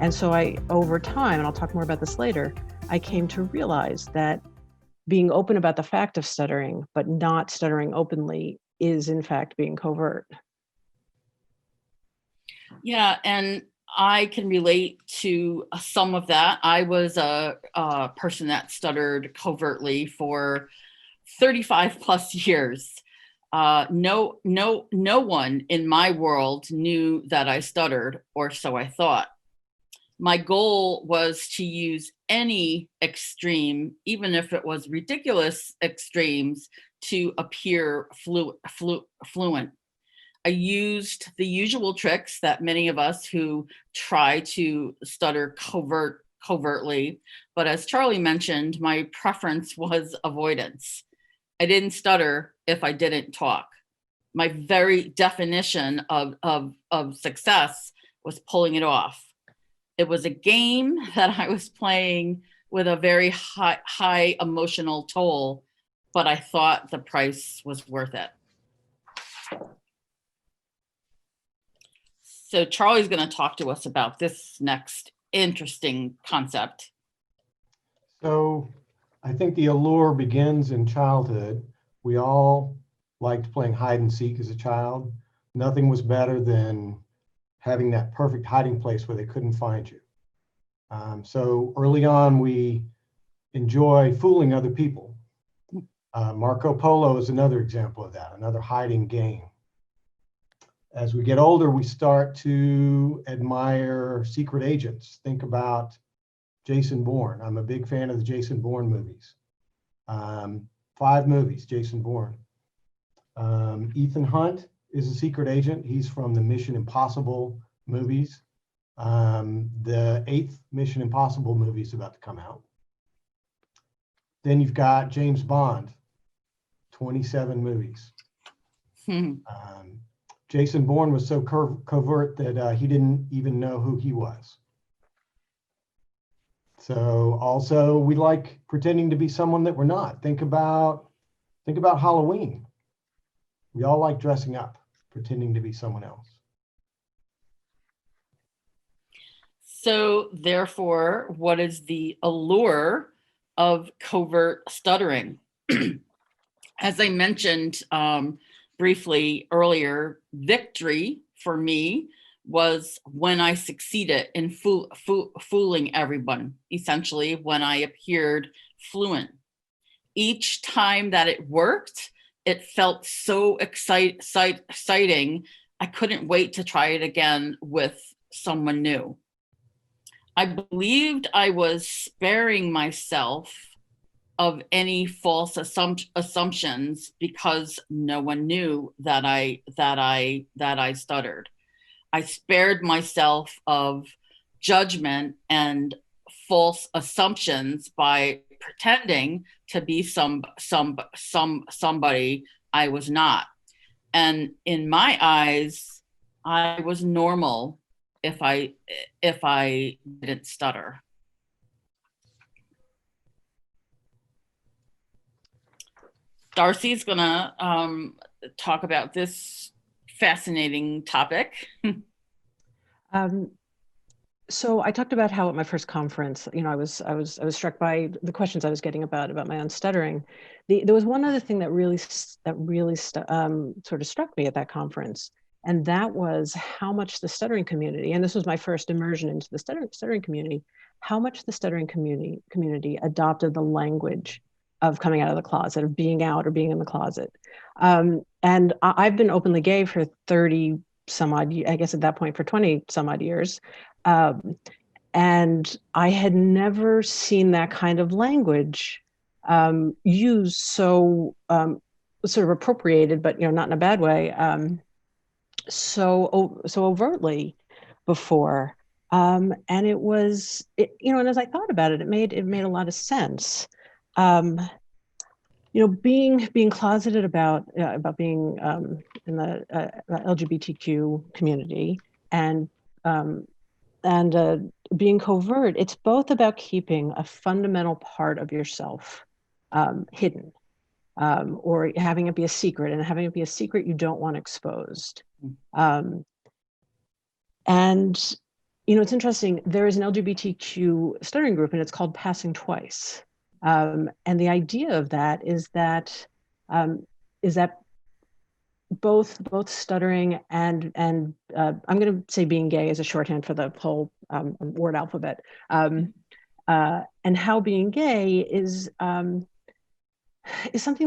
And so over time, and I'll talk more about this later, I came to realize that being open about the fact of stuttering, but not stuttering openly, is in fact being covert. Yeah, and I can relate to some of that. I was a person that stuttered covertly for 35 plus years. No one in my world knew that I stuttered, or so I thought. My goal was to use any extreme, even if it was ridiculous extremes, to appear fluent. I used the usual tricks that many of us who try to stutter covertly, but as Charley mentioned, my preference was avoidance. I didn't stutter if I didn't talk. My very definition of success was pulling it off. It was a game that I was playing with a very high emotional toll, but I thought the price was worth it. So Charley's going to talk to us about this next interesting concept. So I think the allure begins in childhood. We all liked playing hide and seek as a child. Nothing was better than having that perfect hiding place where they couldn't find you. So early on, we enjoy fooling other people. Marco Polo is another example of that, another hiding game. As we get older, we start to admire secret agents. Think about Jason Bourne. I'm a big fan of the Jason Bourne movies. 5 movies, Jason Bourne. Ethan Hunt is a secret agent. He's from the Mission Impossible movies. The 8th Mission Impossible movie is about to come out. Then you've got James Bond, 27 movies. Jason Bourne was so covert that he didn't even know who he was. So also we like pretending to be someone that we're not. Think about Halloween. We all like dressing up, pretending to be someone else. So therefore, what is the allure of covert stuttering? As I mentioned briefly earlier, victory for me was when I succeeded in fooling everyone, essentially when I appeared fluent. Each time that it worked, it felt so exciting. I couldn't wait to try it again with someone new. I believed I was sparing myself of any false assumptions because no one knew that I stuttered. I spared myself of judgment and false assumptions by pretending to be somebody I was not. And in my eyes, I was normal if I didn't stutter. Darcy's gonna talk about this fascinating topic. So I talked about how at my first conference, I was struck by the questions I was getting about my own stuttering. There was one other thing that really sort of struck me at that conference, and that was how much the stuttering community, and this was my first immersion into the stuttering community, how much the stuttering community adopted the language of coming out of the closet, of being out or being in the closet. And I've been openly gay for 30 some odd, I guess at that point for 20 some odd years. And I had never seen that kind of language used so sort of appropriated, but not in a bad way, so overtly before. And it was, and as I thought about it, it made a lot of sense. Being closeted about being in the LGBTQ community and being covert, it's both about keeping a fundamental part of yourself hidden, or having it be a secret, and having it be a secret you don't want exposed. And it's interesting. There is an LGBTQ stuttering group, and it's called Passing Twice. And the idea of that is that both stuttering and I'm going to say being gay as a shorthand for the whole word alphabet, and how being gay is something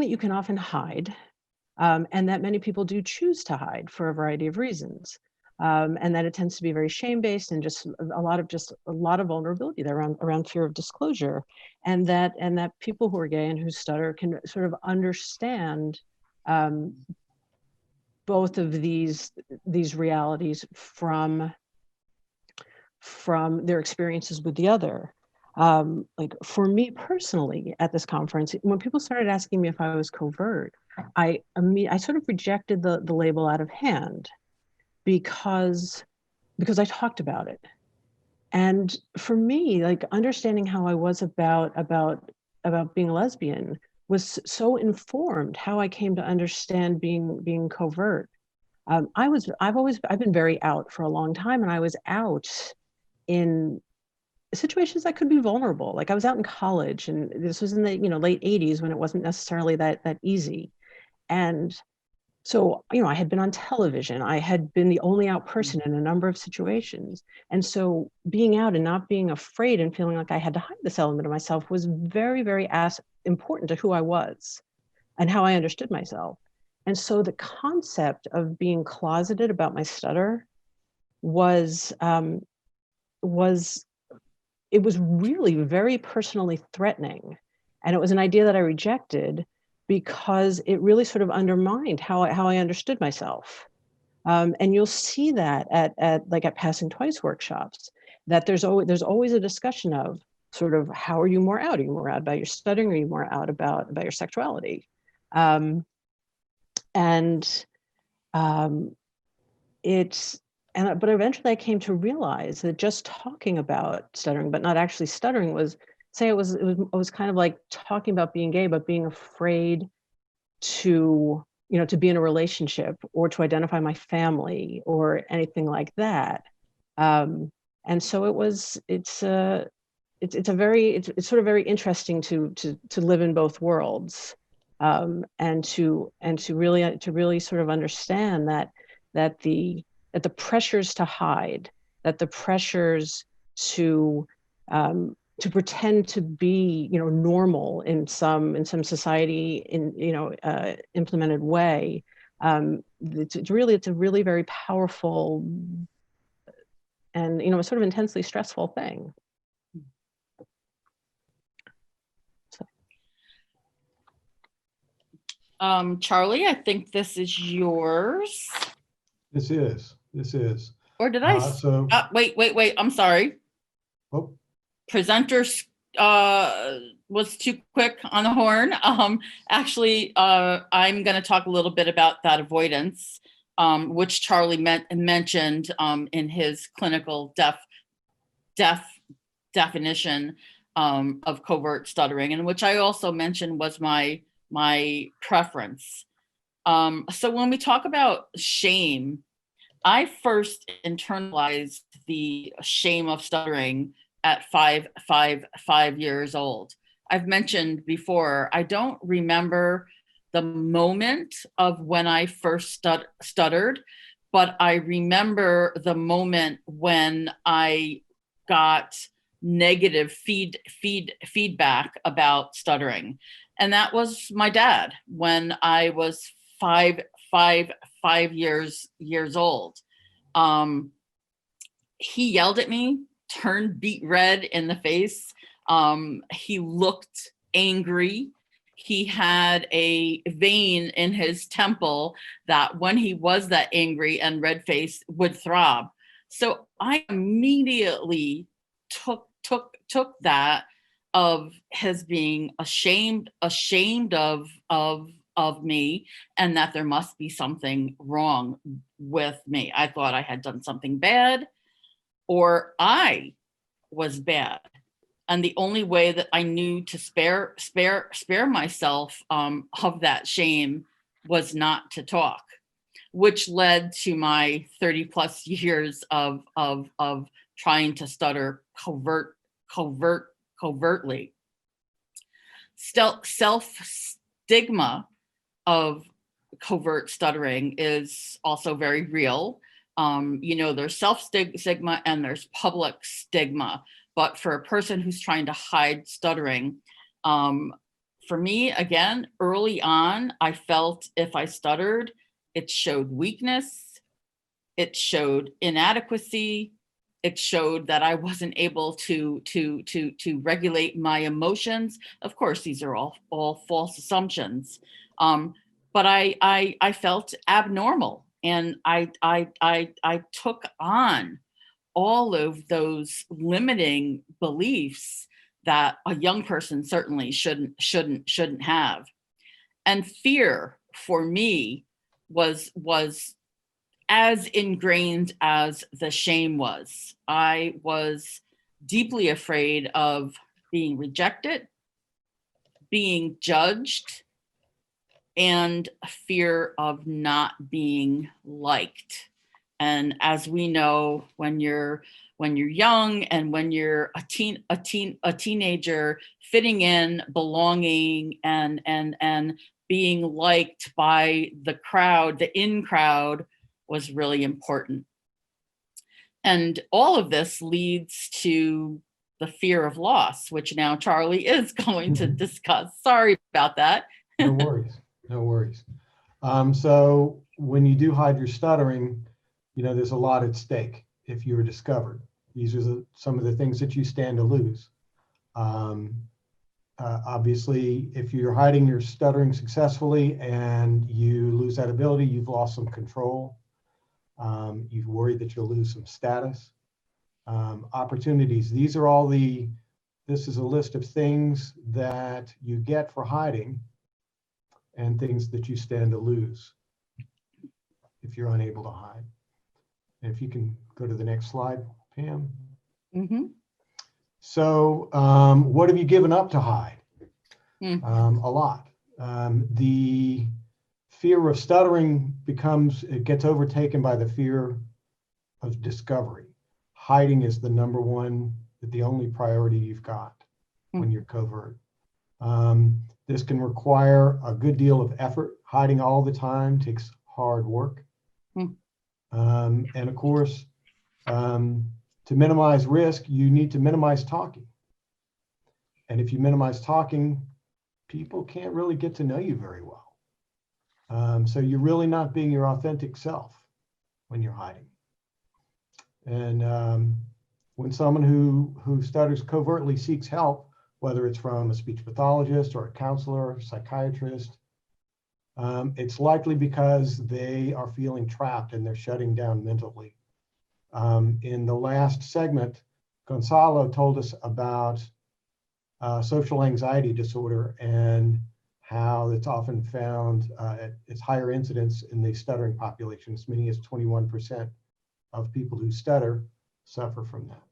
that you can often hide, and that many people do choose to hide for a variety of reasons. And that it tends to be very shame-based and just a lot of vulnerability there around fear of disclosure, and that people who are gay and who stutter can sort of understand both of these realities from their experiences with the other. Like for me personally at this conference, when people started asking me if I was covert, I sort of rejected the label out of hand, because I talked about it. And for me, like understanding how I was about being a lesbian was so informed how I came to understand being covert. I've been very out for a long time, and I was out in situations that could be vulnerable. Like I was out in college, and this was in the late 80s when it wasn't necessarily that easy. And so, I had been on television. I had been the only out person in a number of situations. And so being out and not being afraid and feeling like I had to hide this element of myself was very, very important to who I was and how I understood myself. And so the concept of being closeted about my stutter was really very personally threatening. And it was an idea that I rejected because it really sort of undermined how I understood myself. And you'll see that at Passing Twice workshops, that there's always a discussion of sort of, how are you more out? Are you more out about your stuttering? Are you more out about your sexuality? But eventually I came to realize that just talking about stuttering, but not actually stuttering, was kind of like talking about being gay, but being afraid to be in a relationship or to identify my family or anything like that. And so it's sort of very interesting to live in both worlds, and to really sort of understand that the pressures to hide, that the pressures to pretend to be normal in some society implemented way, it's a really very powerful and a sort of intensely stressful thing. Charley, I think this is yours. This is. Or did I? Wait. I'm sorry. Oh. Presenter was too quick on the horn. Actually, I'm going to talk a little bit about that avoidance, which Charley mentioned in his clinical definition of covert stuttering, and which I also mentioned was my preference. So when we talk about shame, I first internalized the shame of stuttering at five years old. I've mentioned before, I don't remember the moment of when I first stuttered, but I remember the moment when I got negative feedback about stuttering. And that was my dad when I was five years old. He yelled at me, turned beet red in the face. He looked angry. He had a vein in his temple that when he was that angry and red faced would throb. So I immediately took that of his being ashamed of me, and that there must be something wrong with me. I thought I had done something bad, or I was bad. And the only way that I knew to spare myself of that shame was not to talk, which led to my 30 plus years of trying to stutter covertly. Self-stigma of covert stuttering is also very real. There's self-stigma and there's public stigma. But for a person who's trying to hide stuttering, for me, again, early on, I felt if I stuttered, it showed weakness, it showed inadequacy, it showed that I wasn't able to regulate my emotions. Of course, these are all false assumptions. But I felt abnormal, and I took on all of those limiting beliefs that a young person certainly shouldn't have. And fear for me was as ingrained as the shame was. I was deeply afraid of being rejected, being judged, and a fear of not being liked. And as we know, when you're young and when you're a teenager, fitting in, belonging, and being liked by the crowd, the in crowd, was really important. And all of this leads to the fear of loss, which now Charley is going to discuss. Sorry about that. No worries, no worries. So when you do hide your stuttering, there's a lot at stake if you were discovered. These are some of the things that you stand to lose. Obviously, if you're hiding your stuttering successfully and you lose that ability, you've lost some control. You've worried that you'll lose some status. Opportunities. This is a list of things that you get for hiding and things that you stand to lose if you're unable to hide. And if you can go to the next slide, Pam. Mm-hmm. So what have you given up to hide? A lot. The fear of stuttering gets overtaken by the fear of discovery. Hiding is the number one, the only priority you've got when you're covert. This can require a good deal of effort. Hiding all the time takes hard work. And of course, to minimize risk, you need to minimize talking. And if you minimize talking, people can't really get to know you very well. So you're really not being your authentic self when you're hiding. And when someone who stutters covertly seeks help, whether it's from a speech pathologist or a counselor, or psychiatrist, it's likely because they are feeling trapped and they're shutting down mentally. In the last segment, Gonzalo told us about social anxiety disorder and how it's often found at its higher incidence in the stuttering population. As many as 21% of people who stutter suffer from that.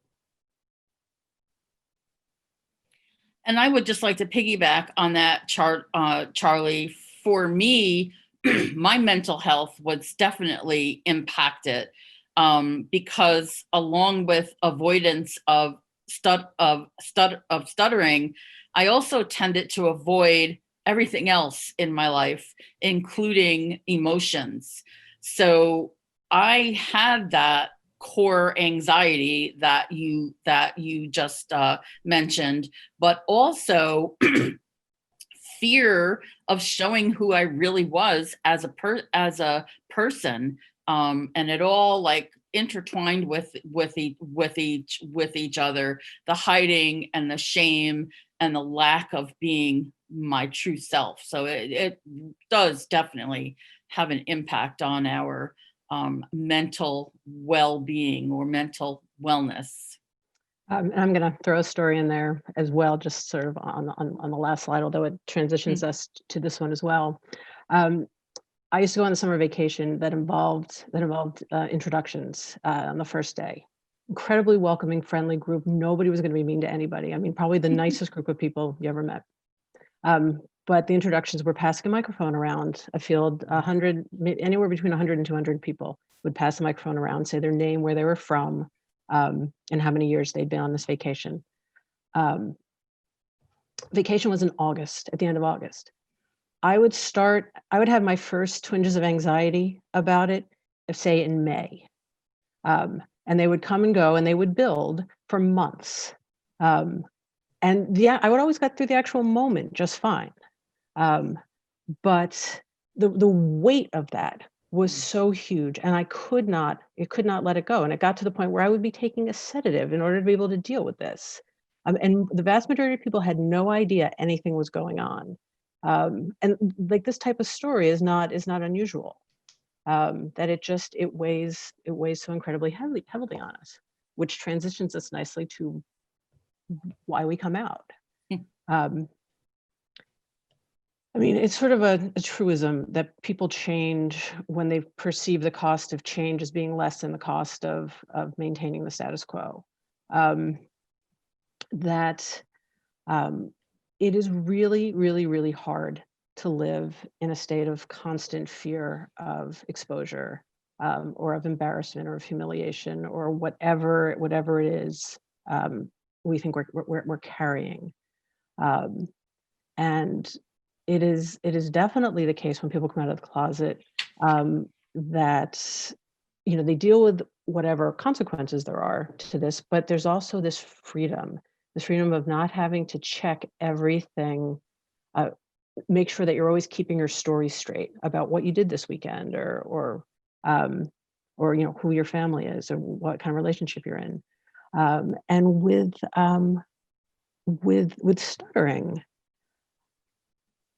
And I would just like to piggyback on that, Charley. For me, my mental health was definitely impacted because, along with avoidance of stuttering, I also tended to avoid everything else in my life, including emotions. So I had that core anxiety that you just mentioned, but also fear of showing who I really was as a person, and it all like intertwined with each other, the hiding and the shame and the lack of being my true self. So it does definitely have an impact on our mental well-being or mental wellness. I'm going to throw a story in there as well, just sort of on the last slide, although it transitions us to this one as well. I used to go on a summer vacation that involved introductions on the first day. Incredibly welcoming, friendly group. Nobody was going to be mean to anybody. I mean, probably the nicest group of people you ever met. But the introductions were passing a microphone around a field, anywhere between 100 and 200 people would pass the microphone around, say their name, where they were from, and how many years they'd been on this vacation. Vacation was in August, at the end of August. I would have my first twinges of anxiety about it, say in May. And they would come and go and they would build for months. And yeah, I would always get through the actual moment just fine. But the weight of that was so huge, and I could not let it go. And it got to the point where I would be taking a sedative in order to be able to deal with this. And the vast majority of people had no idea anything was going on. And like this type of story is not unusual. That it weighs so incredibly heavily on us, which transitions us nicely to why we come out. I mean, it's sort of a truism that people change when they perceive the cost of change as being less than the cost of maintaining the status quo. It is really, really, really hard to live in a state of constant fear of exposure, or of embarrassment or of humiliation or whatever it is we think we're carrying. And it is definitely the case when people come out of the closet that, you know, they deal with whatever consequences there are to this, but there's also this freedom of not having to check everything, make sure that you're always keeping your story straight about what you did this weekend, or you know, who your family is or what kind of relationship you're in. And with stuttering,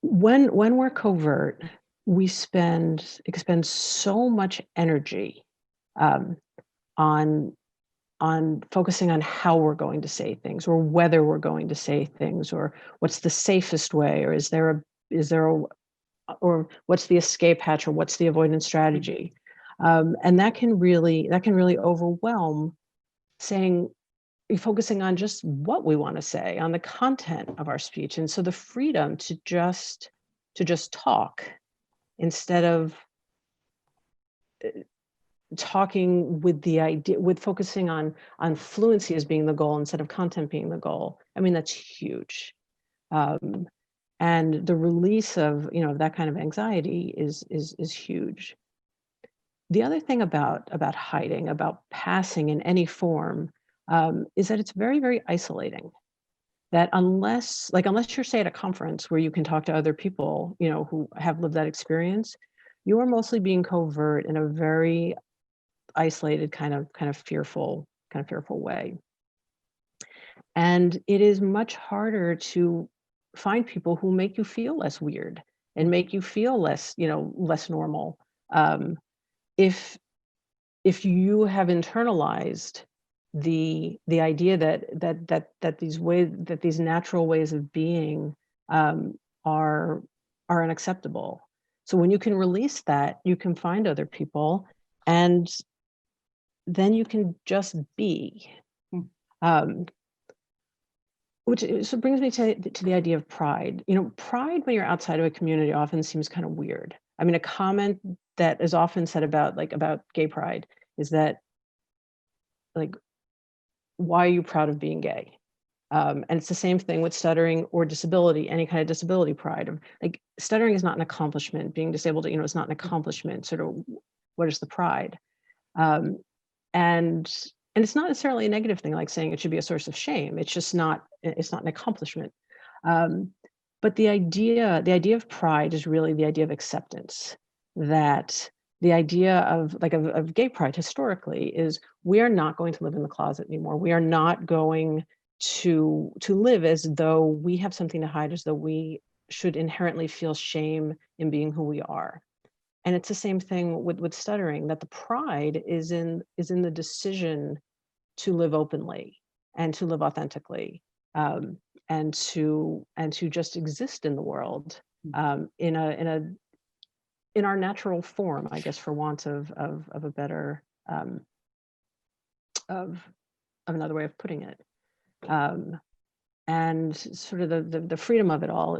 when we're covert, we expend so much energy on focusing on how we're going to say things, or whether we're going to say things, or what's the safest way, or is there or what's the escape hatch, or what's the avoidance strategy. And that can really overwhelm focusing on just what we want to say, on the content of our speech. And so the freedom to just talk instead of talking with focusing on fluency as being the goal instead of content being the goal. I mean, that's huge. And the release of, you know, that kind of anxiety is huge. The other thing about hiding, about passing in any form, is that it's very, very isolating. That unless you're, say, at a conference where you can talk to other people, you know, who have lived that experience, you are mostly being covert in a very isolated, kind of fearful way. And it is much harder to find people who make you feel less weird and make you feel less normal. If you have internalized the idea that these natural ways of being are unacceptable. So when you can release that, you can find other people, and then you can just be. Which so brings me to the idea of pride. You know, pride when you're outside of a community often seems kind of weird. I mean, a comment that is often said about gay pride is that, like, why are you proud of being gay? And it's the same thing with stuttering or disability, any kind of disability pride. Like, stuttering is not an accomplishment. Being disabled, you know, it's not an accomplishment. Sort of, what is the pride? And it's not necessarily a negative thing, like saying it should be a source of shame. It's just not. It's not an accomplishment. But the idea of pride is really the idea of acceptance. That the idea of gay pride historically is, we are not going to live in the closet anymore. We are not going to live as though we have something to hide, as though we should inherently feel shame in being who we are. And it's the same thing with stuttering, that the pride is in the decision to live openly and to live authentically, and to just exist in the world, in our natural form, I guess, for want of a better of another way of putting it. And sort of the freedom of it all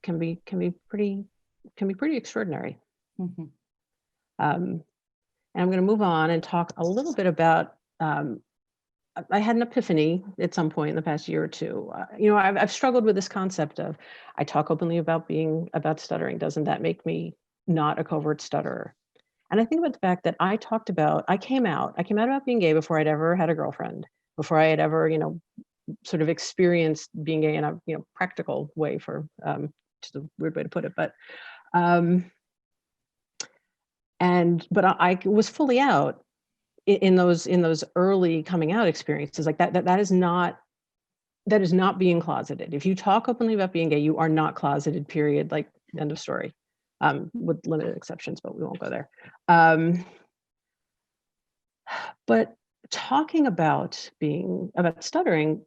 can be pretty extraordinary. Mm-hmm. And I'm going to move on and talk a little bit about I had an epiphany at some point in the past year or two. You know, I've struggled with this concept of, I talk openly about stuttering. Doesn't that make me not a covert stutterer? And I think about the fact that I came out about being gay before I'd ever had a girlfriend, before I had ever, you know, sort of experienced being gay in a, you know, practical way, for just a weird way to put it. But I was fully out in those early coming out experiences. Like that is not being closeted. If you talk openly about being gay, you are not closeted, period. Like, end of story. With limited exceptions, but we won't go there. But talking about stuttering,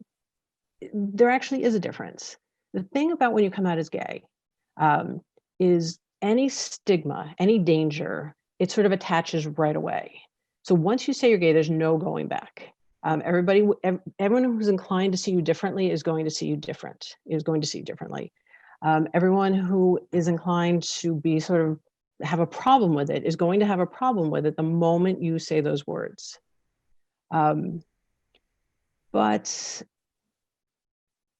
there actually is a difference. The thing about when you come out as gay is any stigma, any danger, it sort of attaches right away. So once you say you're gay, there's no going back. Everyone who's inclined to see you differently is going to see you differently. Everyone who is inclined to be sort of have a problem with it is going to have a problem with it the moment you say those words. But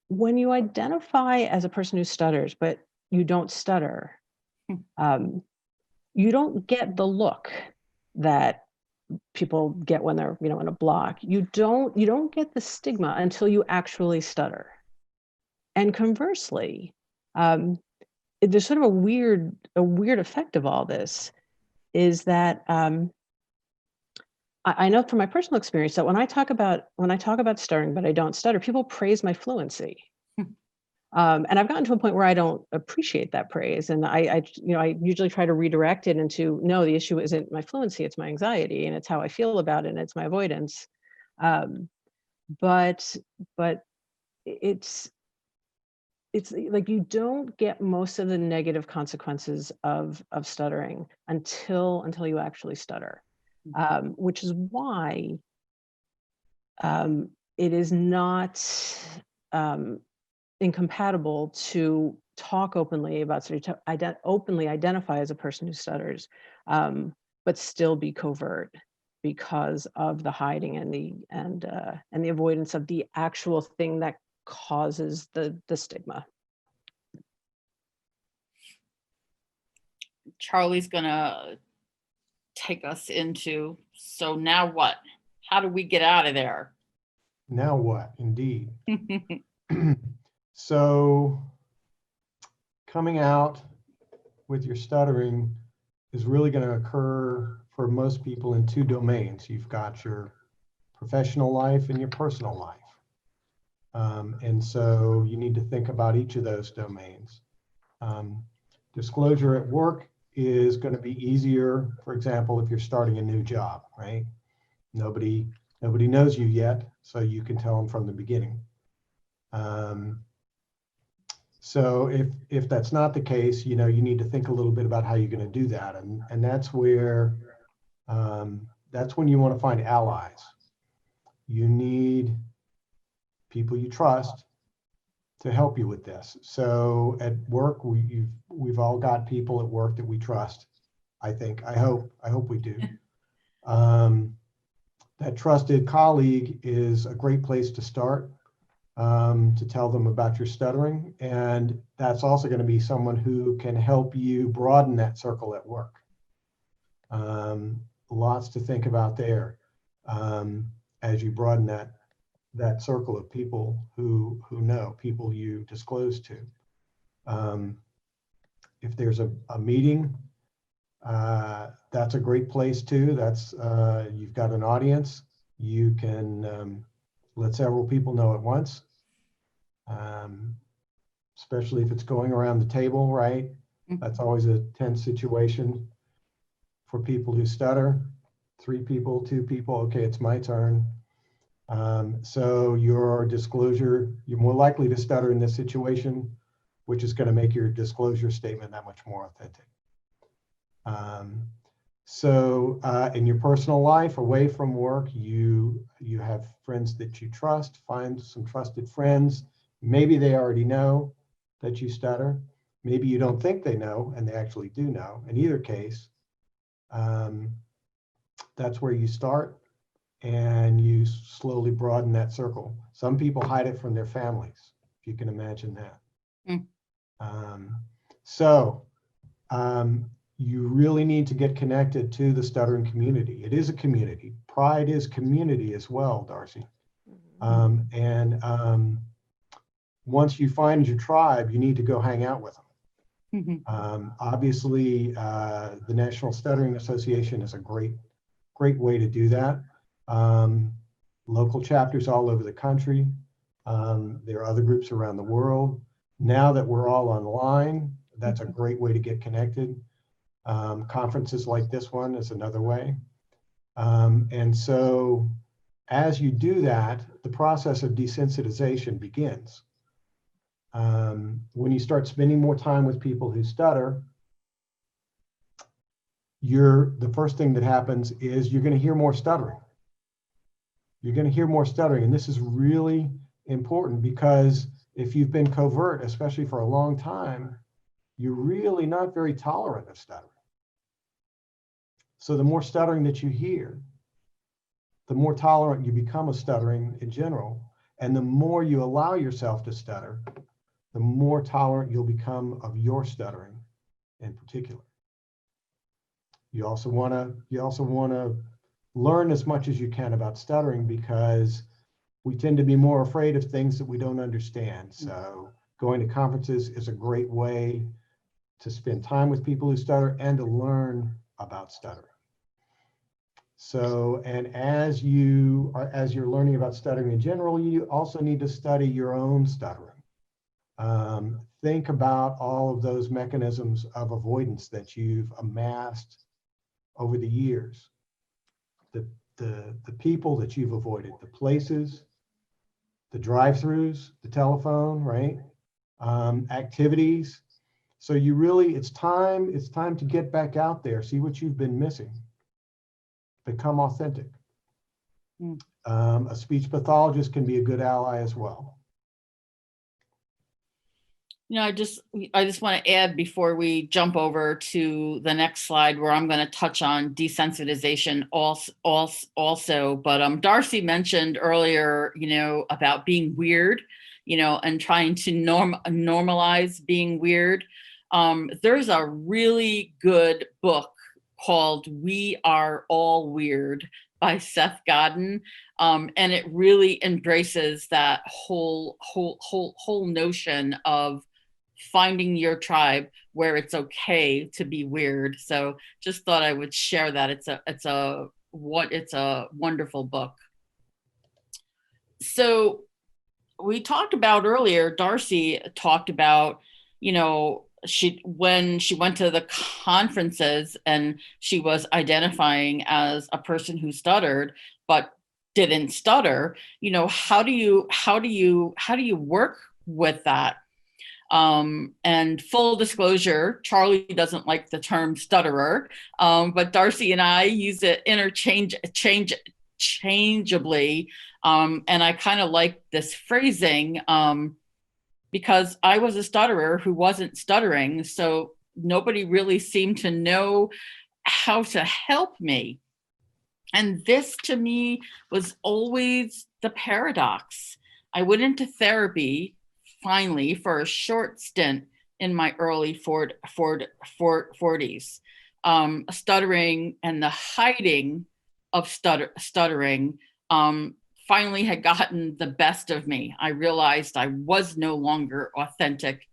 when you identify as a person who stutters, but you don't stutter, you don't get the look that people get when they're, you know, in a block. You don't get the stigma until you actually stutter. And conversely, there's sort of a weird effect of all this, is that I know from my personal experience that when I talk about stuttering, but I don't stutter, people praise my fluency. And I've gotten to a point where I don't appreciate that praise. And I usually try to redirect it into, no, the issue isn't my fluency, it's my anxiety, and it's how I feel about it, and it's my avoidance. But it's like you don't get most of the negative consequences of stuttering until you actually stutter, which is why it is not incompatible to talk openly about stuttering, to openly identify as a person who stutters, but still be covert because of the hiding and the avoidance of the actual thing that causes the stigma. Charley's gonna take us into, so now what? How do we get out of there? Now what, indeed. So coming out with your stuttering is really going to occur for most people in two domains. You've got your professional life and your personal life. And so you need to think about each of those domains. Disclosure at work is going to be easier, for example, if you're starting a new job, right? Nobody knows you yet, so you can tell them from the beginning. So if that's not the case, you know, you need to think a little bit about how you're going to do that. And that's where, that's when you want to find allies. You need people you trust to help you with this. So at work, we've all got people at work that we trust. I think, I hope we do. That trusted colleague is a great place to start. To tell them about your stuttering. And that's also going to be someone who can help you broaden that circle at work. Lots to think about there as you broaden that circle of people who know, people you disclose to. If there's a meeting, that's a great place too. That's you've got an audience. You can let several people know at once. Especially if it's going around the table, right? That's always a tense situation for people who stutter. 3 people, 2 people, okay, it's my turn. So your disclosure, you're more likely to stutter in this situation, which is going to make your disclosure statement that much more authentic. So in your personal life, away from work, you have friends that you trust. Find some trusted friends. Maybe they already know that you stutter. Maybe you don't think they know, and they actually do know. In either case, that's where you start. and you slowly broaden that circle. Some people hide it from their families, if you can imagine that. Mm. You really need to get connected to the stuttering community. It is a community. Pride is community as well, Darcy. Once you find your tribe, you need to go hang out with them. Obviously, the National Stuttering Association is a great way to do that. Local chapters all over the country. There are other groups around the world. Now that we're all online, that's a great way to get connected. Conferences like this one is another way. And so as you do that, the process of desensitization begins. When you start spending more time with people who stutter, the first thing that happens is you're going to hear more stuttering. You're going to hear more stuttering. And this is really important because if you've been covert, especially for a long time, you're really not very tolerant of stuttering. So the more stuttering that you hear, the more tolerant you become of stuttering in general. And the more you allow yourself to stutter, the more tolerant you'll become of your stuttering in particular. You also want to learn as much as you can about stuttering because we tend to be more afraid of things that we don't understand. So going to conferences is a great way to spend time with people who stutter and to learn about stuttering. So, and as you're learning about stuttering in general, you also need to study your own stuttering. Think about all of those mechanisms of avoidance that you've amassed over the years. The people that you've avoided, the places, the drive-throughs, the telephone, right? Activities. So you really, it's time to get back out there, see what you've been missing. Become authentic. A speech pathologist can be a good ally as well. I just want to add before we jump over to the next slide where I'm going to touch on desensitization also. But Darcy mentioned earlier, about being weird, and trying to normalize being weird. There's a really good book called We Are All Weird by Seth Godin. And it really embraces that whole notion of finding your tribe where it's okay to be weird. So just thought I would share that. It's a wonderful book. So we talked about earlier, Darcy talked about, when she went to the conferences and she was identifying as a person who stuttered, but didn't stutter, how do you work with that? And full disclosure, Charley doesn't like the term stutterer, but Darcy and I use it interchangeably. And I kind of like this phrasing because I was a stutterer who wasn't stuttering. So nobody really seemed to know how to help me. And this to me was always the paradox. I went into therapy finally for a short stint in my early 40s. Stuttering and the hiding of stuttering finally had gotten the best of me. I realized I was no longer authentic.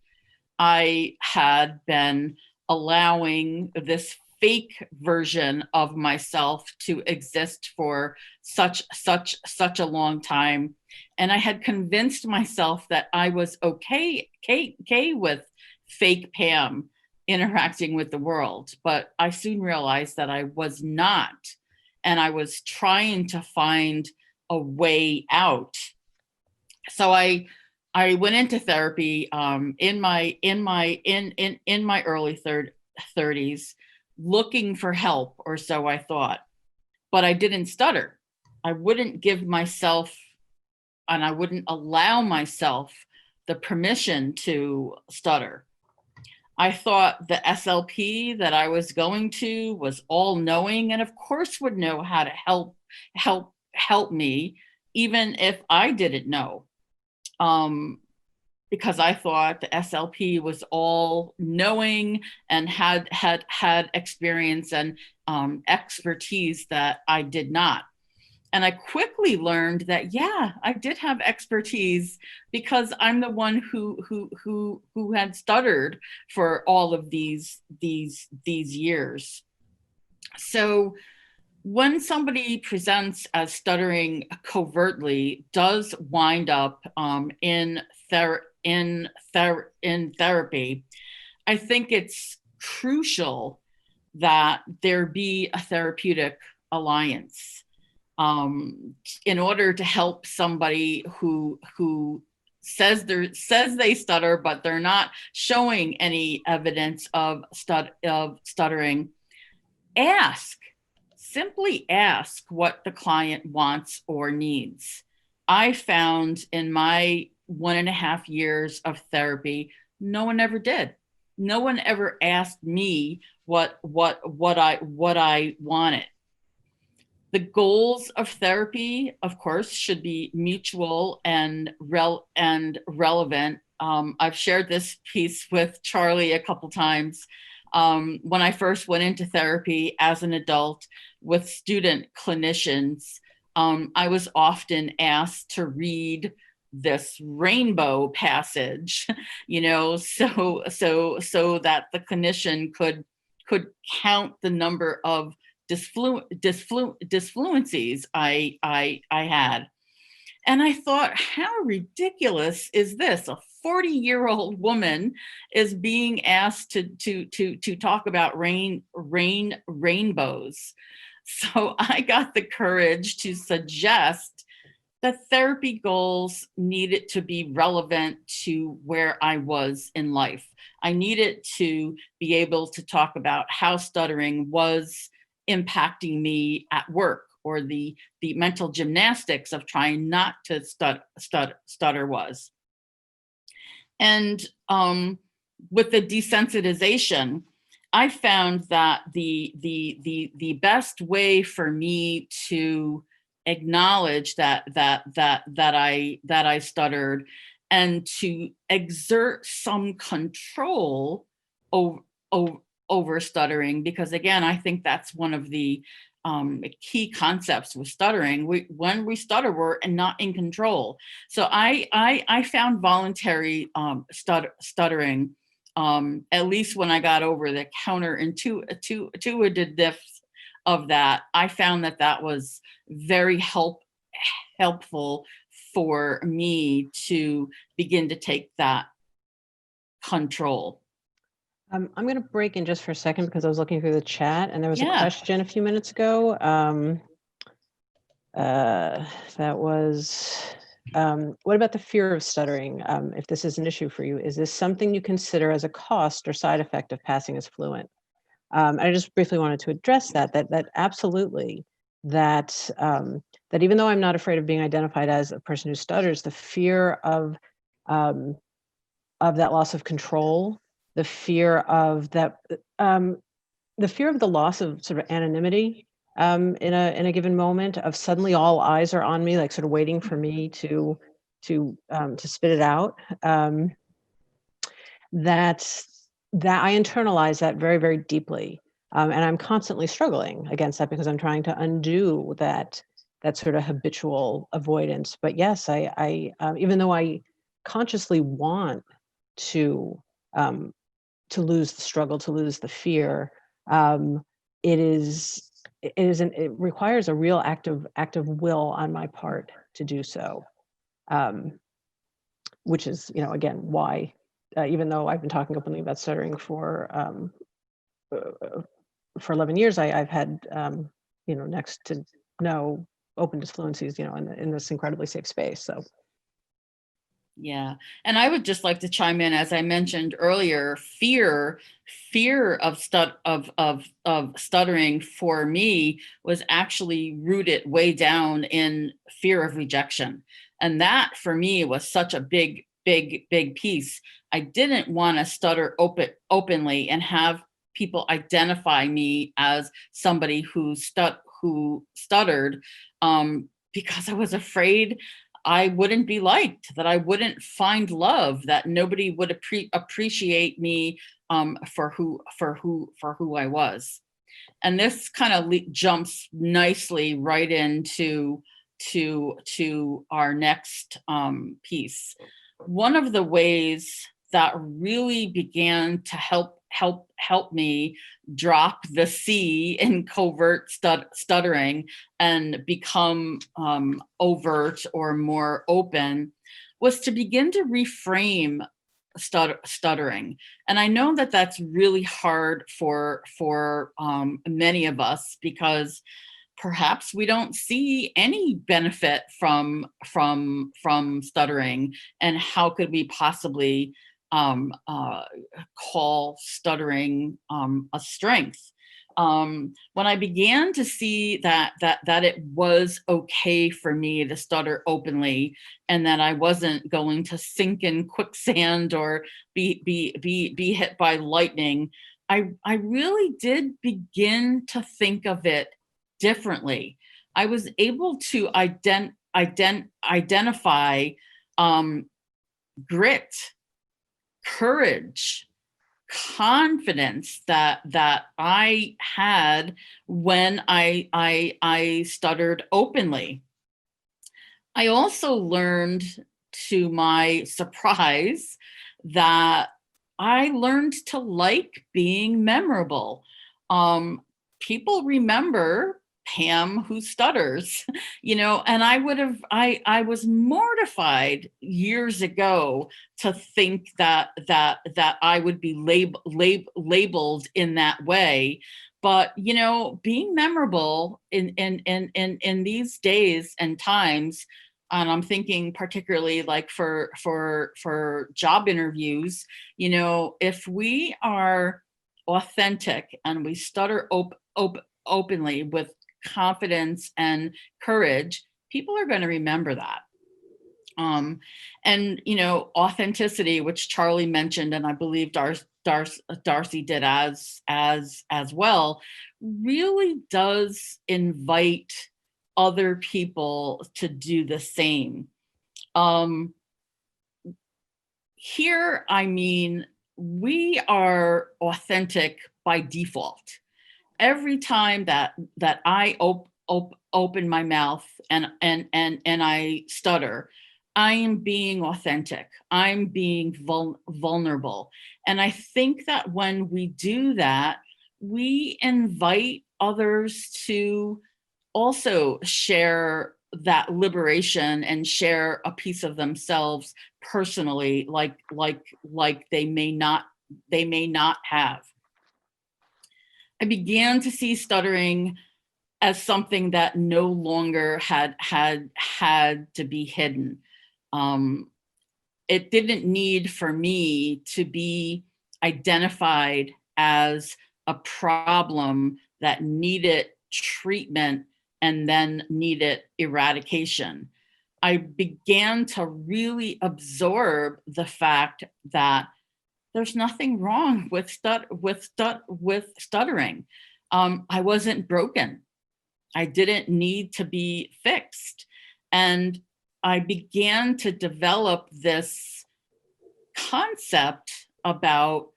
I had been allowing this fake version of myself to exist for such a long time. And I had convinced myself that I was okay with fake Pam interacting with the world. But I soon realized that I was not. And I was trying to find a way out. So I went into therapy in my early 30s, looking for help, or so I thought. But I didn't stutter. I wouldn't give myself, and I wouldn't allow myself the permission to stutter. I thought the SLP that I was going to was all knowing and of course would know how to help help me, even if I didn't know. Because I thought the SLP was all knowing and had experience and expertise that I did not. And I quickly learned that, yeah, I did have expertise, because I'm the one who had stuttered for all of these years. So when somebody presents as stuttering covertly, does wind up in therapy, I think it's crucial that there be a therapeutic alliance in order to help somebody who says they stutter, but they're not showing any evidence of stuttering. Simply ask what the client wants or needs. I found in my 1.5 years of therapy, no one ever did. No one ever asked me what I wanted. The goals of therapy, of course, should be mutual and relevant. I've shared this piece with Charley a couple times. When I first went into therapy as an adult with student clinicians, I was often asked to read this rainbow passage, so that the clinician could count the number of disfluencies I had. And I thought, how ridiculous is this? A 40-year-old woman is being asked to talk about rainbows. So I got the courage to suggest that therapy goals needed to be relevant to where I was in life. I needed to be able to talk about how stuttering was impacting me at work, or the mental gymnastics of trying not to stutter was. And with the desensitization, I found that the best way for me to acknowledge that I stuttered, and to exert some control over stuttering, because again, I think that's one of the key concepts with stuttering. When we stutter, we're not in control. So I found voluntary stuttering, at least when I got over the counterintuitiveness of that. I found that was very helpful for me to begin to take that control. I'm going to break in just for a second, because I was looking through the chat and there was a question a few minutes ago. That was, what about the fear of stuttering? If this is an issue for you, is this something you consider as a cost or side effect of passing as fluent? I just briefly wanted to address that absolutely, that even though I'm not afraid of being identified as a person who stutters, the fear of that loss of control, the fear of that, the fear of the loss of sort of anonymity in a given moment, of suddenly all eyes are on me, like sort of waiting for me to spit it out. That I internalize that very, very deeply, and I'm constantly struggling against that, because I'm trying to undo that sort of habitual avoidance. But yes, I even though I consciously want to lose the struggle, to lose the fear, it requires a real active will on my part to do so, which is, again, why, even though I've been talking openly about stuttering for 11 years, I've had, next to no open disfluencies, in this incredibly safe space. So. Yeah. And I would just like to chime in, as I mentioned earlier, fear of stuttering for me was actually rooted way down in fear of rejection. And that for me was such a big piece. I didn't want to stutter openly and have people identify me as somebody who stuttered, because I was afraid I wouldn't be liked, that I wouldn't find love, that nobody would appreciate me for who I was. And this kind of jumps nicely right into our next piece. One of the ways that really began to help me drop the C in covert stuttering and become overt or more open was to begin to reframe stuttering. And I know that that's really hard for many of us, because perhaps we don't see any benefit from stuttering, and how could we possibly call stuttering a strength? When I began to see that it was okay for me to stutter openly, and that I wasn't going to sink in quicksand or be hit by lightning, I really did begin to think of it differently. I was able to identify grit, courage, confidence that I had when I stuttered openly. I also learned, to my surprise, that I learned to like being memorable. People remember Pam who stutters, and I was mortified years ago to think that I would be labeled in that way. But, being memorable in these days and times, and I'm thinking particularly like for job interviews, if we are authentic and we stutter openly with confidence and courage, people are going to remember that. And authenticity, which Charley mentioned, and I believe Darcy did as well, really does invite other people to do the same. Here, I mean, we are authentic by default. Every time that I open my mouth and I stutter, I am being authentic. I'm being vulnerable. And I think that when we do that, we invite others to also share that liberation and share a piece of themselves personally, like they may not have. I began to see stuttering as something that no longer had to be hidden. It didn't need for me to be identified as a problem that needed treatment and then needed eradication. I began to really absorb the fact that there's nothing wrong with stuttering. I wasn't broken. I didn't need to be fixed. And I began to develop this concept about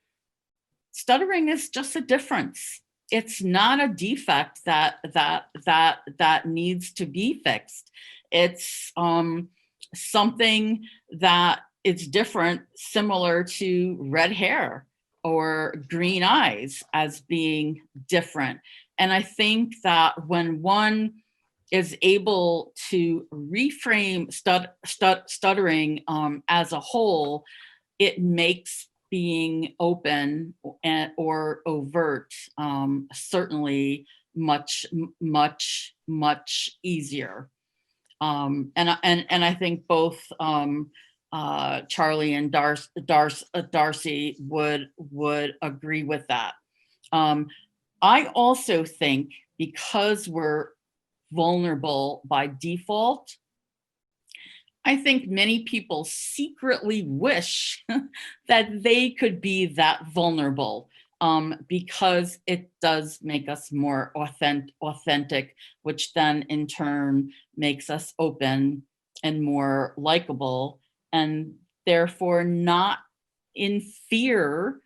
stuttering is just a difference. It's not a defect that needs to be fixed. It's something that it's different, similar to red hair or green eyes as being different. And I think that when one is able to reframe stuttering as a whole, it makes being open or overt certainly much easier. And I think both Charley and Darcy would agree with that. I also think because we're vulnerable by default, I think many people secretly wish that they could be that vulnerable. because it does make us more authentic, which then in turn makes us open and more likable, and therefore not in fear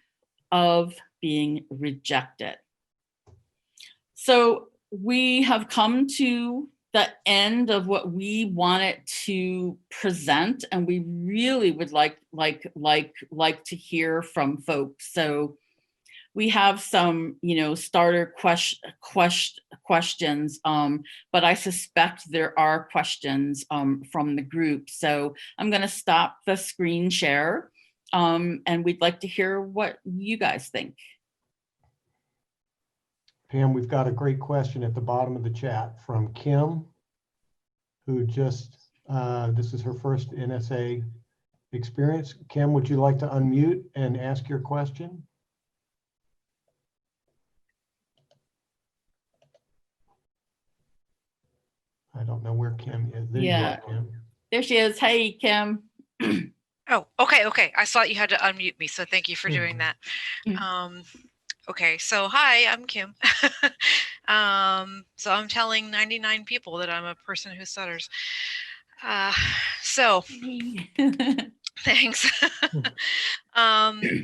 of being rejected. So we have come to the end of what we wanted to present, and we really would like to hear from folks. So we have some, starter questions, but I suspect there are questions from the group. So I'm going to stop the screen share, and we'd like to hear what you guys think. Pam, we've got a great question at the bottom of the chat from Kim, who just, this is her first NSA experience. Kim, would you like to unmute and ask your question? I don't know where Kim is. There you are, Kim. There she is. Hey, Kim. Oh, okay. I thought you had to unmute me, so thank you for doing that. Okay, so hi, I'm Kim. So I'm telling 99 people that I'm a person who stutters. Thanks.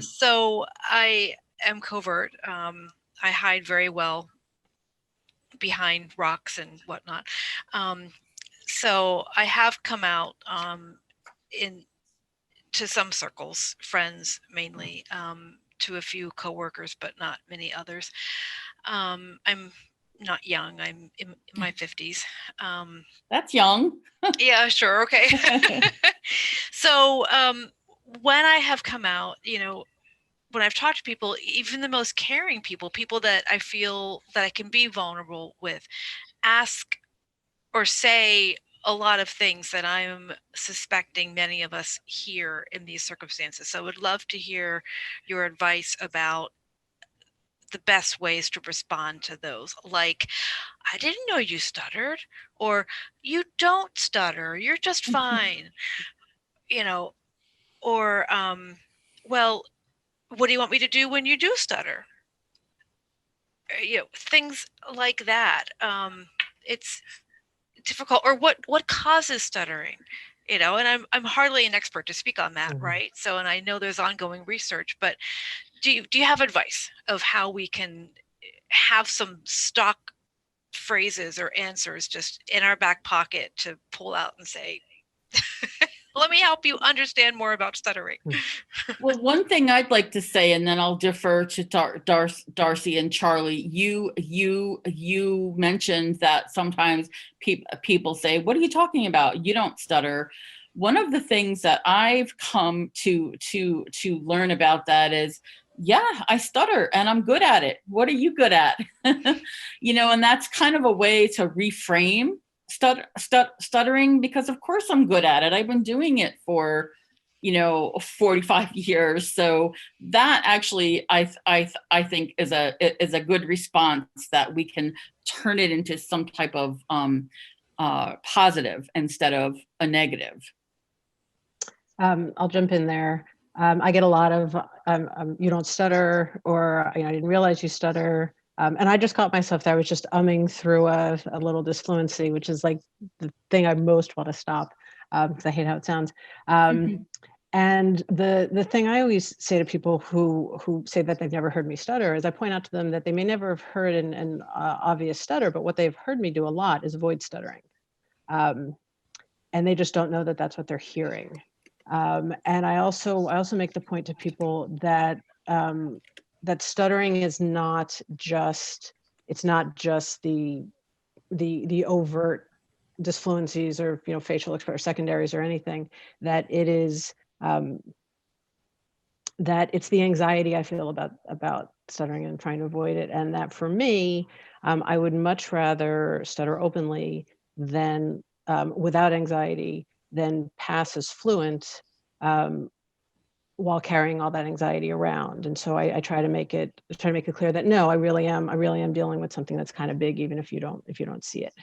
So I am covert. I hide very well behind rocks and whatnot. So I have come out to some circles, friends mainly, to a few coworkers, but not many others. I'm not young. I'm in my 50s. That's young. Yeah, sure. Okay. So when I have come out, when I've talked to people, even the most caring people that I feel that I can be vulnerable with, ask or say a lot of things that I'm suspecting many of us hear in these circumstances. So I would love to hear your advice about the best ways to respond to those. Like, I didn't know you stuttered, or you don't stutter, you're just fine, or, well, what do you want me to do when you do stutter? Things like that. It's difficult. Or what causes stuttering, and I'm hardly an expert to speak on that, right? So, and I know there's ongoing research, but do you have advice of how we can have some stock phrases or answers just in our back pocket to pull out and say, let me help you understand more about stuttering? Well, one thing I'd like to say, and then I'll defer to Darcy and Charley. You mentioned that sometimes people say, "What are you talking about? You don't stutter." One of the things that I've come to learn about that is, yeah, I stutter and I'm good at it. What are you good at? And that's kind of a way to reframe stuttering, because of course I'm good at it. I've been doing it for 45 years. So that actually I think is a good response, that we can turn it into some type of positive instead of a negative. I'll jump in there. I get a lot of you don't stutter, or I didn't realize you stutter. And I just caught myself there. I was just umming through a little disfluency, which is like the thing I most want to stop, because I hate how it sounds. And the thing I always say to people who say that they've never heard me stutter is I point out to them that they may never have heard an obvious stutter, but what they've heard me do a lot is avoid stuttering. And they just don't know that that's what they're hearing. And I also make the point to people that that stuttering is not just the overt disfluencies or facial or secondaries or anything, that it is that it's the anxiety I feel about stuttering and trying to avoid it. And that for me, I would much rather stutter openly than without anxiety than pass as fluent while carrying all that anxiety around. And so I try to make it clear that no, I really am dealing with something that's kind of big, even if you don't see it.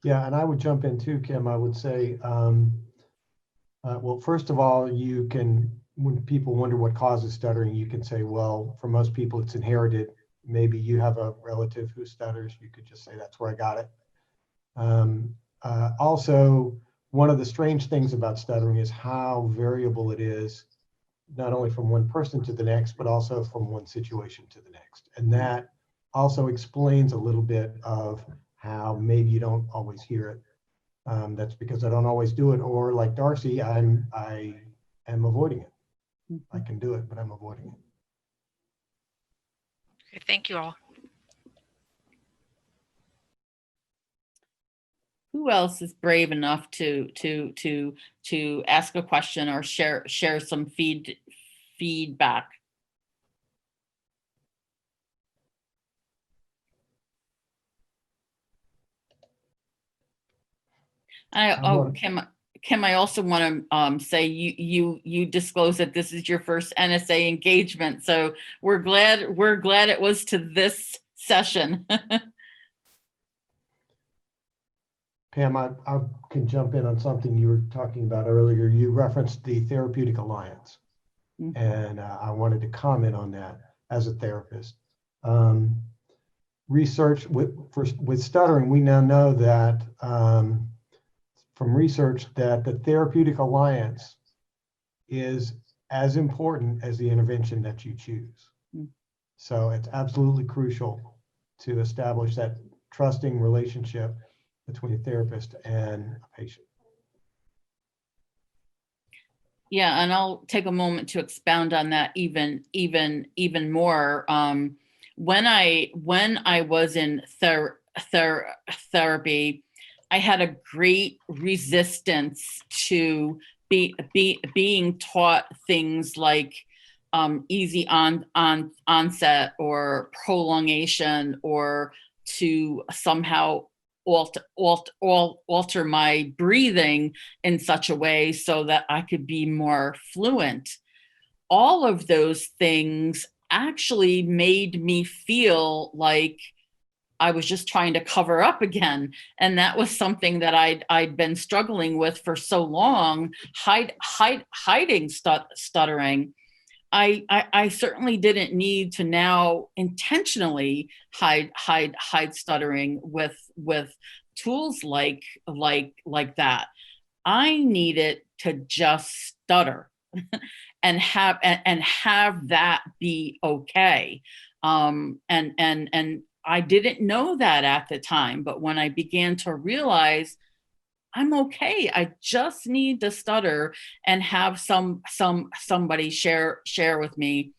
Yeah, and I would jump in too, Kim. I would say, well, first of all, you can when people wonder what causes stuttering, you can say, well, for most people, it's inherited. Maybe you have a relative who stutters. You could just say, that's where I got it. Also, one of the strange things about stuttering is how variable it is, not only from one person to the next, but also from one situation to the next. And that also explains a little bit of how maybe you don't always hear it. That's because I don't always do it, or like Darcy, I am avoiding it. I can do it, but I'm avoiding it. Okay, thank you all. Who else is brave enough to ask a question or share some feedback? Kim, I also want to say you disclosed that this is your first NSA engagement, so we're glad it was to this session. Pam, I can jump in on something you were talking about earlier. You referenced the Therapeutic Alliance, and I wanted to comment on that as a therapist. Research with stuttering, we now know that from research that the Therapeutic Alliance is as important as the intervention that you choose. So it's absolutely crucial to establish that trusting relationship between a therapist and a patient. Yeah, and I'll take a moment to expound on that even more. When I was in therapy, I had a great resistance to being taught things like easy onset or prolongation, or to somehow alter my breathing in such a way so that I could be more fluent. All of those things actually made me feel like I was just trying to cover up again. And that was something that I'd been struggling with for so long, hiding stuttering. I certainly didn't need to now intentionally hide stuttering with tools like that. I needed to just stutter and have that be okay. And I didn't know that at the time, but when I began to realize I'm okay, I just need to stutter and have somebody share with me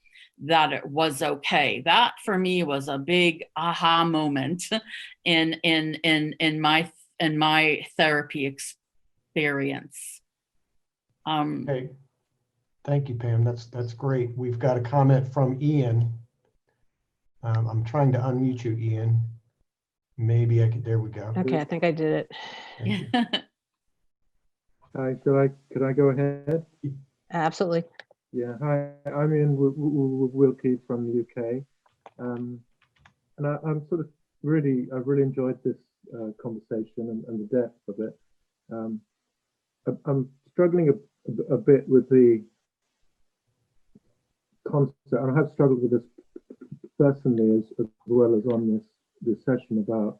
that it was okay. That for me was a big aha moment in my therapy experience. Okay, thank you, Pam. That's great. We've got a comment from Ian. I'm trying to unmute you, Ian. Maybe I could. There we go. Okay, I think I did it. Thank you. Hi, could I go ahead? Absolutely. Yeah, hi, I'm Ian Wilkie from the UK. And I'm sort of I've really enjoyed this conversation and the depth of it. I'm struggling a bit with the concept, and I have struggled with this personally as well as on this session, about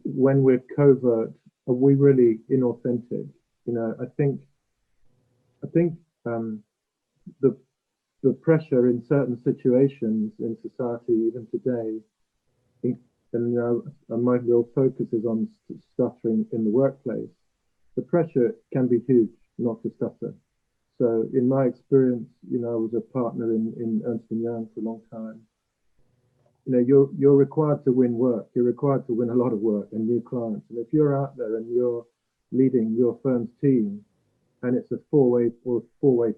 when we're covert, are we really inauthentic? You know, I think the pressure in certain situations in society, even today, and my real focus is on stuttering in the workplace. The pressure can be huge not to stutter. So in my experience, you know, I was a partner in Ernst & Young for a long time. You know, you're required to win work. You're required to win a lot of work and new clients. And if you're out there and you're leading your firm's team, and it's a four-way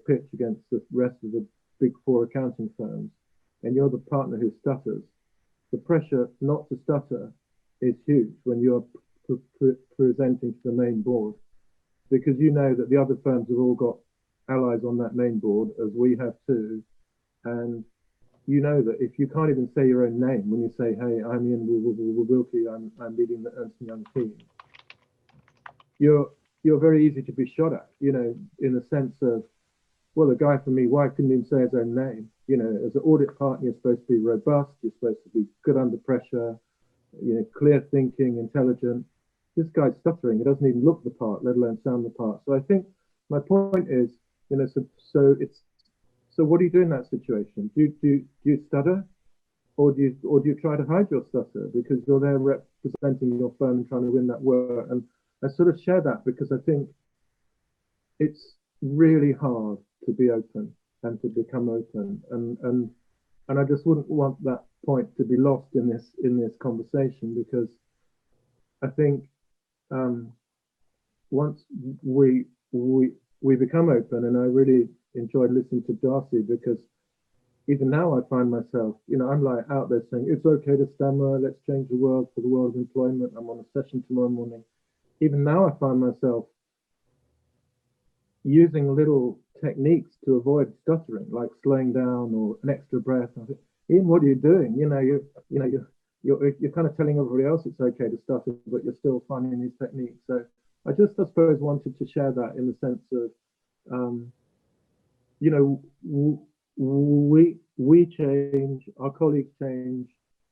pitch against the rest of the big four accounting firms, and you're the partner who stutters, the pressure not to stutter is huge when you're presenting to the main board, because you know that the other firms have all got allies on that main board, as we have too, and you know that if you can't even say your own name when you say, "Hey, I'm Ian Wilkie, I'm leading the Ernst & Young team," you're very easy to be shot at, you know, in the sense of well, the guy for me, why couldn't he say his own name? You know, as an audit partner, you're supposed to be robust, you're supposed to be good under pressure, you know, clear thinking, intelligent. This guy's stuttering. He doesn't even look the part, let alone sound the part. So I think my point is, you know, so what do you do in that situation? Do you stutter, or do you try to hide your stutter because you're there representing your firm and trying to win that work? And I sort of share that because I think it's really hard to be open and to become open, and I just wouldn't want that point to be lost in this conversation, because I think once we become open, and I really enjoyed listening to Darcy, because even now I find myself, you know, I'm like out there saying it's okay to stammer, let's change the world for the world of employment, I'm on a session tomorrow morning. Even now I find myself using little techniques to avoid stuttering, like slowing down or an extra breath. I think, Ian, what are you doing? You know, you're kind of telling everybody else it's okay to stutter, but you're still finding these techniques. So I suppose wanted to share that in the sense of, you know, we change, our colleagues change,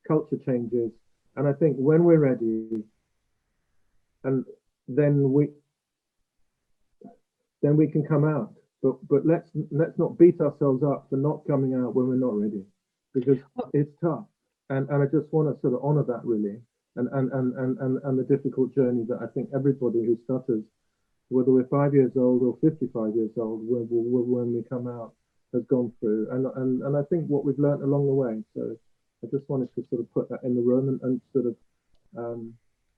culture changes, and I think when we're ready, and then we can come out. But let's not beat ourselves up for not coming out when we're not ready, because it's tough. And I just want to sort of honor that, really, and the difficult journey that I think everybody who stutters, whether we're 5 years old or 55 years old, when we come out, has gone through. And I think what we've learned along the way. So I just wanted to sort of put that in the room and sort of,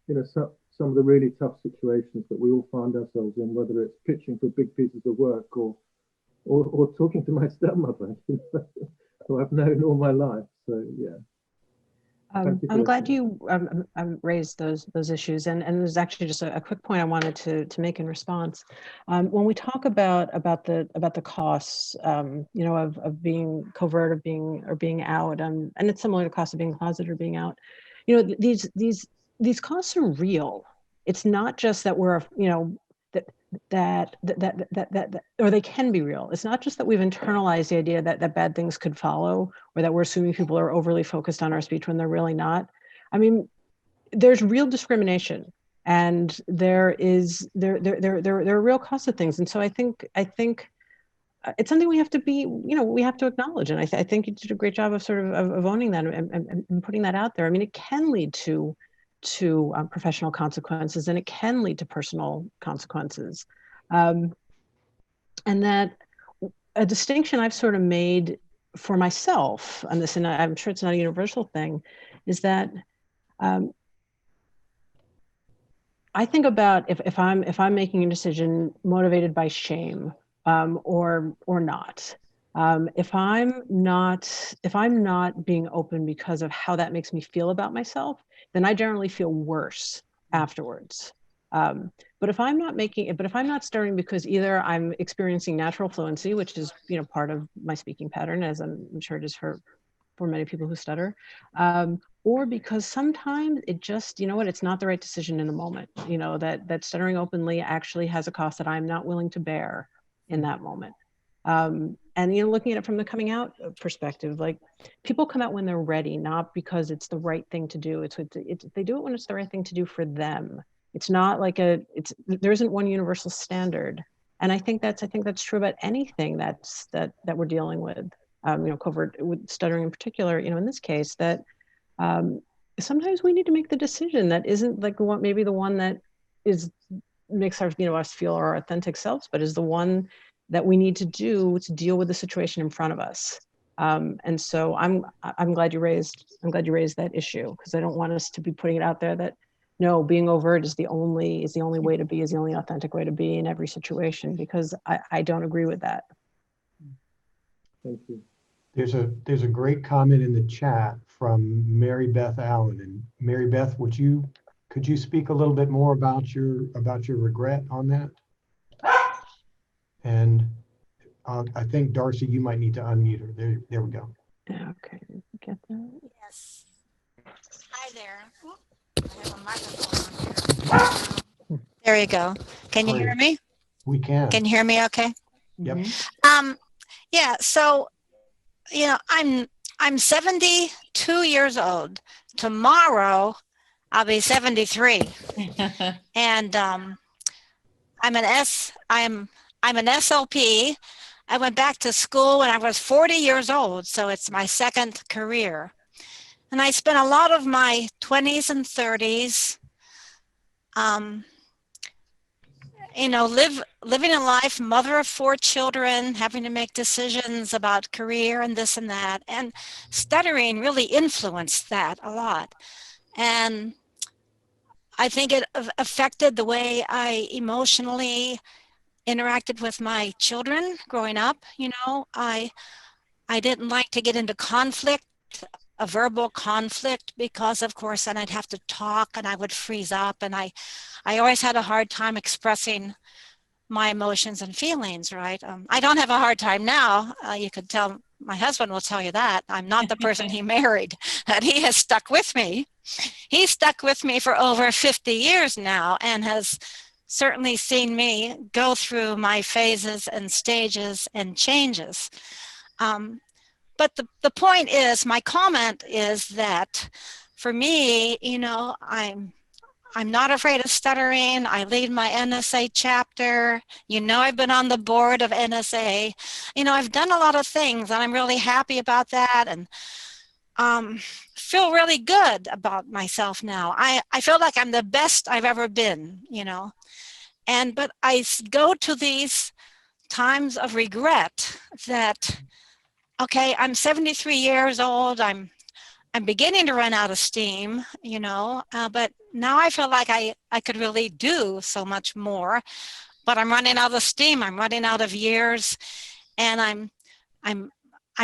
you know, some of the really tough situations that we all find ourselves in, whether it's pitching for big pieces of work or talking to my stepmother, you know, who I've known all my life. So yeah. I'm glad you raised those issues, and there's actually just a quick point I wanted to make in response. When we talk about the costs, you know, of being covert, or being out, and it's similar to cost of being closeted or being out. You know, these costs are real. It's not just that we're, you know, that or they can be real. It's not just that we've internalized the idea that bad things could follow, or that we're assuming people are overly focused on our speech when they're really not. I mean, there's real discrimination, and there are real costs of things. And so I think it's something we have to be, you know, we have to acknowledge. And I think you did a great job of sort of owning that and putting that out there. I mean, it can lead to professional consequences, and it can lead to personal consequences. And that a distinction I've sort of made for myself on this, and I'm sure it's not a universal thing, is that I think about if I'm making a decision motivated by shame, or not. If I'm not being open because of how that makes me feel about myself, then I generally feel worse afterwards. But if I'm not stuttering because either I'm experiencing natural fluency, which is, you know, part of my speaking pattern, as I'm sure it is for many people who stutter, or because sometimes it just, you know what, it's not the right decision in the moment. You know, that stuttering openly actually has a cost that I'm not willing to bear in that moment. And, you know, looking at it from the coming out perspective, like, people come out when they're ready, not because it's the right thing to do. They do it when it's the right thing to do for them. It's not like there isn't one universal standard. And I think that's true about anything that we're dealing with, you know, covert, with stuttering in particular, you know, in this case, that sometimes we need to make the decision that isn't like maybe the one that makes our, you know, us feel our authentic selves, but is the one that we need to do to deal with the situation in front of us. And so I'm glad you raised that issue, because I don't want us to be putting it out there that, no, being overt is the only way to be, is the only authentic way to be in every situation, because I don't agree with that. Thank you. There's a great comment in the chat from Mary Beth Allen. And Mary Beth, could you speak a little bit more about your regret on that? And I think, Darcy, you might need to unmute her. There we go. Okay, get that. Yes. Hi there. I have a microphone on here. There you go. Can you hear me? We can. Can you hear me okay? Yep. Yeah, so I'm 72 years old. Tomorrow I'll be 73. And I'm an SLP. I went back to school when I was 40 years old, so it's my second career. And I spent a lot of my 20s and 30s living a life, mother of 4 children, having to make decisions about career and this and that. And stuttering really influenced that a lot. And I think it affected the way I emotionally interacted with my children growing up. I didn't like to get into conflict, a verbal conflict, because of course then I'd have to talk and I would freeze up, and I always had a hard time expressing my emotions and feelings, right? I don't have a hard time now. You could tell, my husband will tell you that. I'm not the person he married, and he has stuck with me. He's stuck with me for over 50 years now and has certainly seen me go through my phases and stages and changes. But the point is, my comment is that for me, I'm not afraid of stuttering. I lead my NSA chapter. I've been on the board of NSA. I've done a lot of things, and I'm really happy about that, and feel really good about myself now. I feel like I'm the best I've ever been, but I go to these times of regret that, okay, I'm 73 years old. I'm beginning to run out of steam, but now I feel like I could really do so much more, but I'm running out of steam. I'm running out of years, and I'm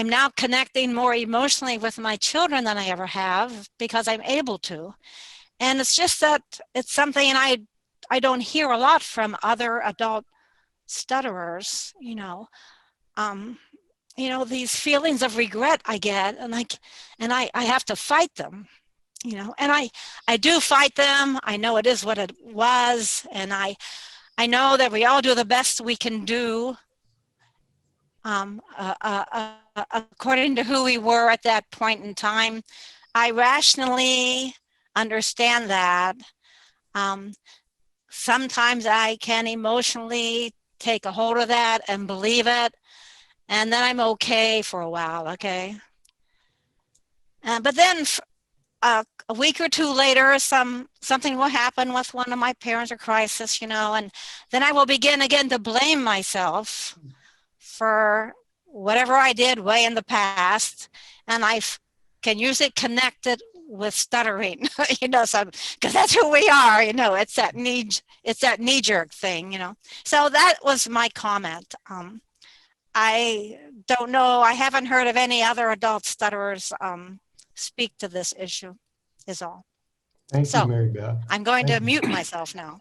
now connecting more emotionally with my children than I ever have because I'm able to. And it's just that it's something I don't hear a lot from other adult stutterers, these feelings of regret I get, and I have to fight them, and I do fight them. I know it is what it was, and I know that we all do the best we can do according to who we were at that point in time. I rationally understand that. Sometimes I can emotionally take a hold of that and believe it, and then I'm okay for a while, okay? But then a week or two later, something will happen with one of my parents, or crisis, and then I will begin again to blame myself for whatever I did way in the past, and I can usually connect it with stuttering, so because that's who we are, it's that knee-jerk thing, So that was my comment. I don't know. I haven't heard of any other adult stutterers speak to this issue, is all. Thank you, Mary Beth. I'm going to mute myself now.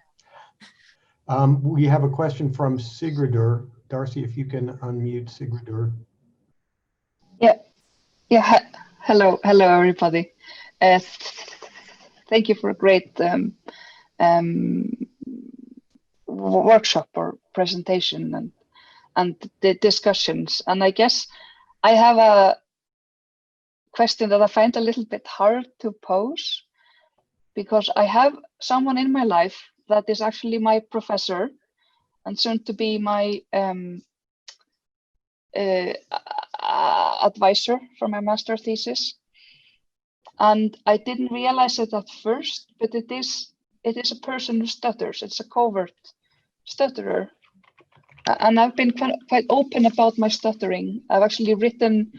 We have a question from Sigridur. Darcy, if you can unmute Sigridur. Yeah. Hello, everybody. Thank you for a great workshop or presentation and the discussions. And I guess I have a question that I find a little bit hard to pose, because I have someone in my life that is actually my professor and soon to be my advisor for my master thesis. And I didn't realize it at first, but it is a person who stutters. It's a covert stutterer. And I've been quite open about my stuttering. I've actually written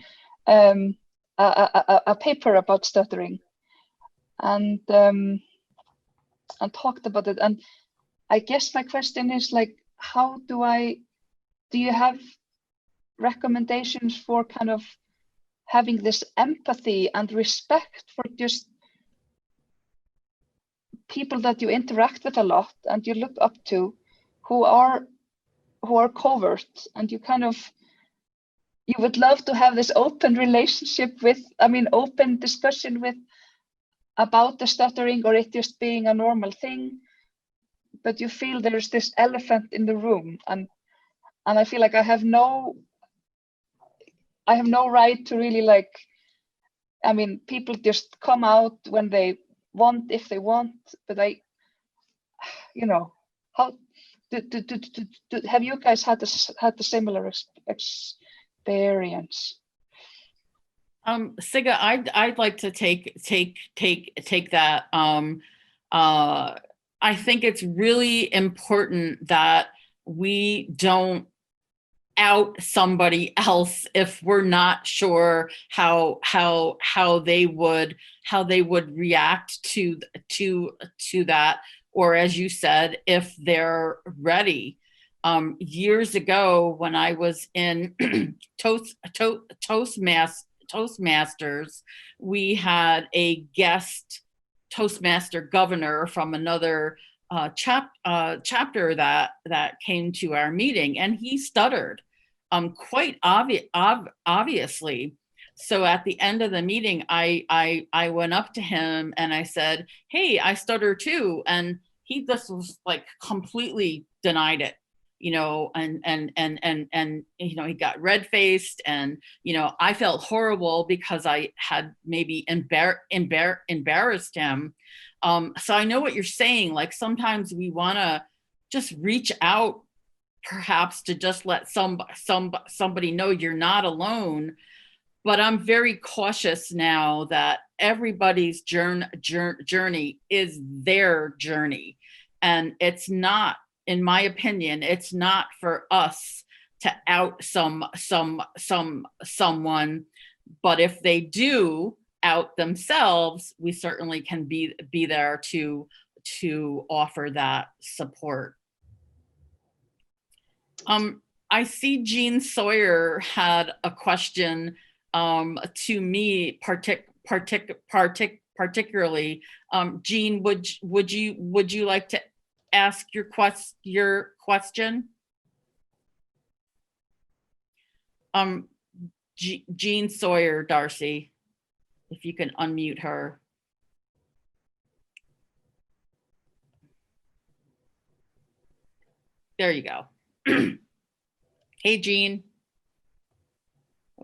a paper about stuttering and talked about it. And I guess my question is, like, how do you have recommendations for kind of having this empathy and respect for just people that you interact with a lot and you look up to, who are covert, and you would love to have this open relationship with, open discussion with about the stuttering or it just being a normal thing, but you feel there's this elephant in the room. And and I feel like I have no right to really like. I mean, people just come out when they want, if they want, but how have you guys had the similar experience? Siga, I'd like to take that. I think it's really important that we don't out somebody else if we're not sure how they would react to that, or as you said, if they're ready. Years ago when I was in Toastmasters, we had a guest Toastmaster governor from another chapter that came to our meeting, and he stuttered quite obviously. So at the end of the meeting, I went up to him and I said, "Hey, I stutter too," and he just was like completely denied it, and he got red-faced, and I felt horrible because I had maybe embarrassed him. So I know what you're saying. Like sometimes we want to just reach out, perhaps to just let somebody know you're not alone. But I'm very cautious now that everybody's journey is their journey, and it's not, in my opinion, it's not for us to out someone. But if they do out themselves, we certainly can be there to offer that support. I see Jean Sawyer had a question to me particularly. Jean, would you like to ask your question? Jean Sawyer, Darcy, if you can unmute her. There you go. Hey, Jean.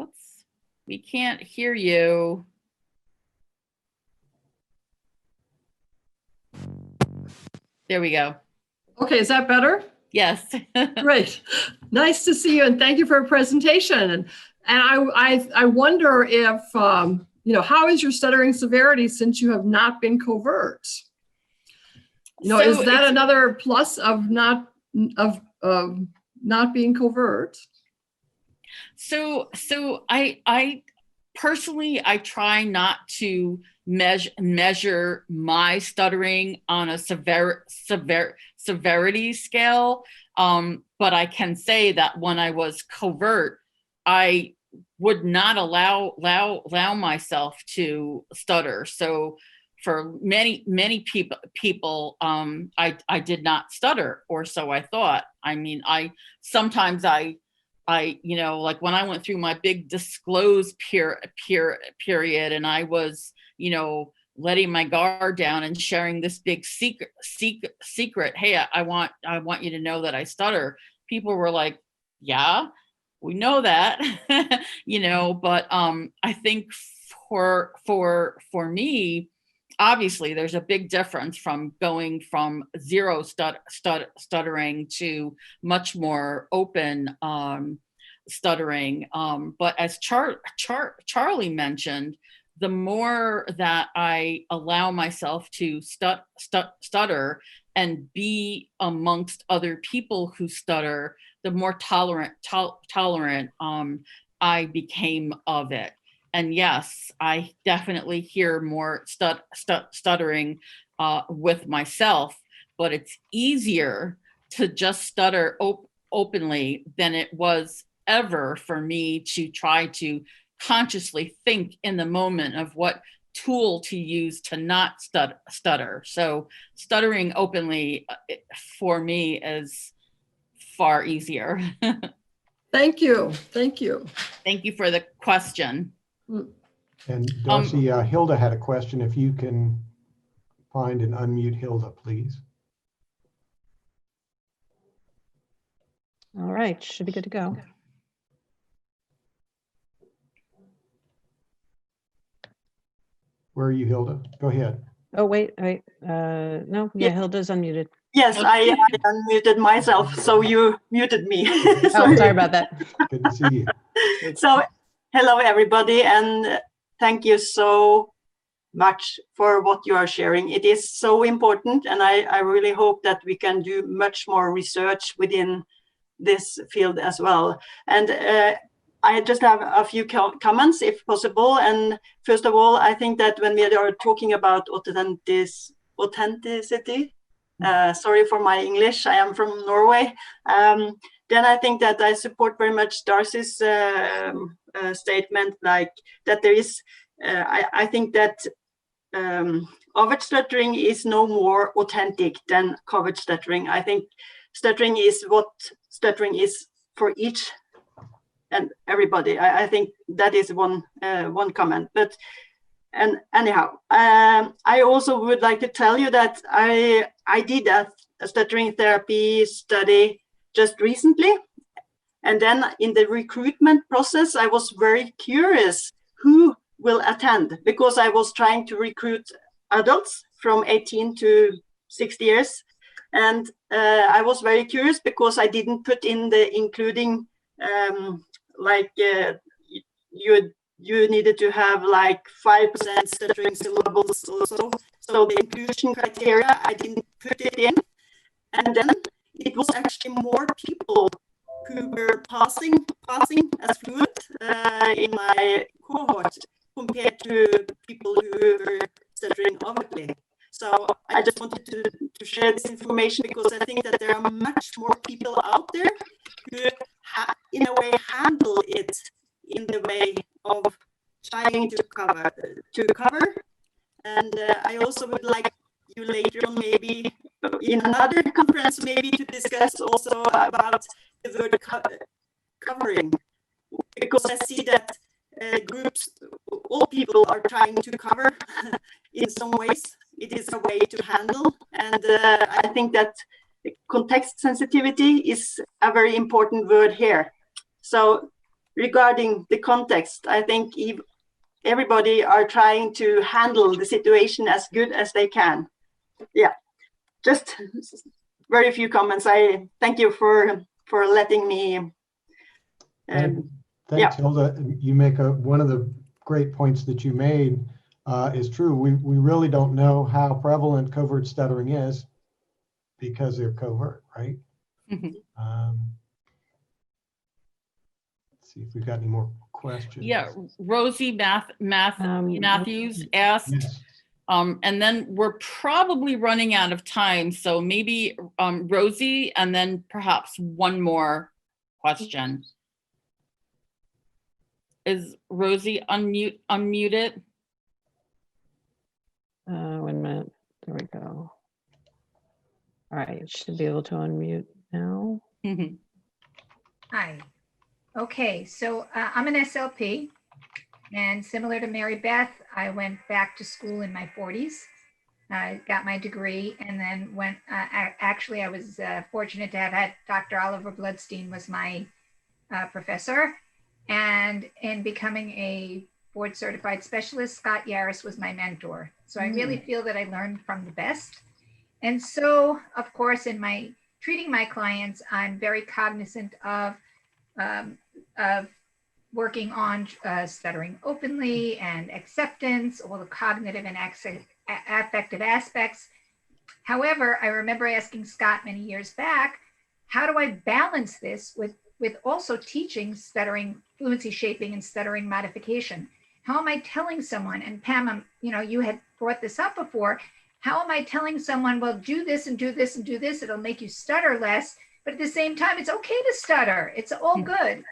Oops, we can't hear you. There we go. Okay, is that better? Yes. Great. Nice to see you, and thank you for a presentation. And I wonder if, how is your stuttering severity since you have not been covert? Is that another plus of not being covert? So I personally, I try not to measure my stuttering on a severity scale. But I can say that when I was covert, I would not allow myself to stutter. So for many people, I did not stutter, or so I thought. I mean, sometimes like when I went through my big disclose period, and I was, letting my guard down and sharing this big secret. Hey, I want you to know that I stutter. People were like, yeah, we know that, but I think for me, obviously there's a big difference from going from zero stuttering to much more open stuttering. But as Charley mentioned, the more that I allow myself to stutter and be amongst other people who stutter, the more tolerant I became of it. And yes, I definitely hear more stuttering with myself, but it's easier to just stutter openly than it was ever for me to try to consciously think in the moment of what tool to use to not stutter. So stuttering openly for me is far easier. Thank you. Thank you. Thank you for the question. And Darcy, Hilda had a question. If you can find and unmute Hilda, please. All right, should be good to go. Where are you, Hilda? Go ahead. Oh, wait. No, yeah, Hilda's unmuted. Yes, I unmuted myself, so you muted me. Oh, sorry about that. Good to see you. So, hello everybody, and thank you so much for what you are sharing. It is so important, and I really hope that we can do much more research within this field as well. And I just have a few comments, if possible. And first of all, I think that when we are talking about authenticity, sorry for my English, I am from Norway, then I think that I support very much Darcy's statement, like that there is, I think that overt stuttering is no more authentic than covert stuttering. I think stuttering is what stuttering is for each and everybody. I think that is one comment. But and anyhow, I also would like to tell you that I did a stuttering therapy study just recently, and then in the recruitment process, I was very curious who will attend, because I was trying to recruit adults from 18 to 60 years, and I was very curious because I didn't put in the including you needed to have like 5% stuttering syllables also. So the inclusion criteria, I didn't put it in. And then it was actually more people who were passing as fluent in my cohort compared to people who were stuttering overtly. So I just wanted to share this information because I think that there are much more people out there who in a way handle it in the way of trying to cover. And I also would like you later on, maybe in another conference, maybe to discuss also about the word covering, because I see that groups, all people are trying to cover in some ways. It is a way to handle, and I think that context sensitivity is a very important word here. So regarding the context, I think everybody are trying to handle the situation as good as they can. Yeah, just very few comments. I thank you for letting me. Thanks, yeah. Hilda. You make one of the great points that you made is true. We really don't know how prevalent covert stuttering is because they're covert, right? Mm-hmm. Let's see if we've got any more questions. Yeah, Rosie Matthews asked, yes. And then we're probably running out of time. So maybe Rosie, and then perhaps one more question. Is Rosie unmuted? 1 minute. There we go. All right, should be able to unmute now. Mm-hmm. Hi. Okay, so I'm an SLP, and similar to Mary Beth, I went back to school in my 40s. I got my degree, and then went. Actually, I was fortunate to have had Dr. Oliver Bloodstein was my professor, and in becoming a board certified specialist, Scott Yaris was my mentor. So I really feel that I learned from the best. And so, of course, in my treating my clients, I'm very cognizant of working on stuttering openly and acceptance, all the cognitive and affective aspects. However, I remember asking Scott many years back, how do I balance this with also teaching stuttering fluency shaping and stuttering modification? How am I telling someone, and Pam, you had brought this up before, how am I telling someone, well, do this and do this and do this, it'll make you stutter less, but at the same time, it's okay to stutter, it's all good.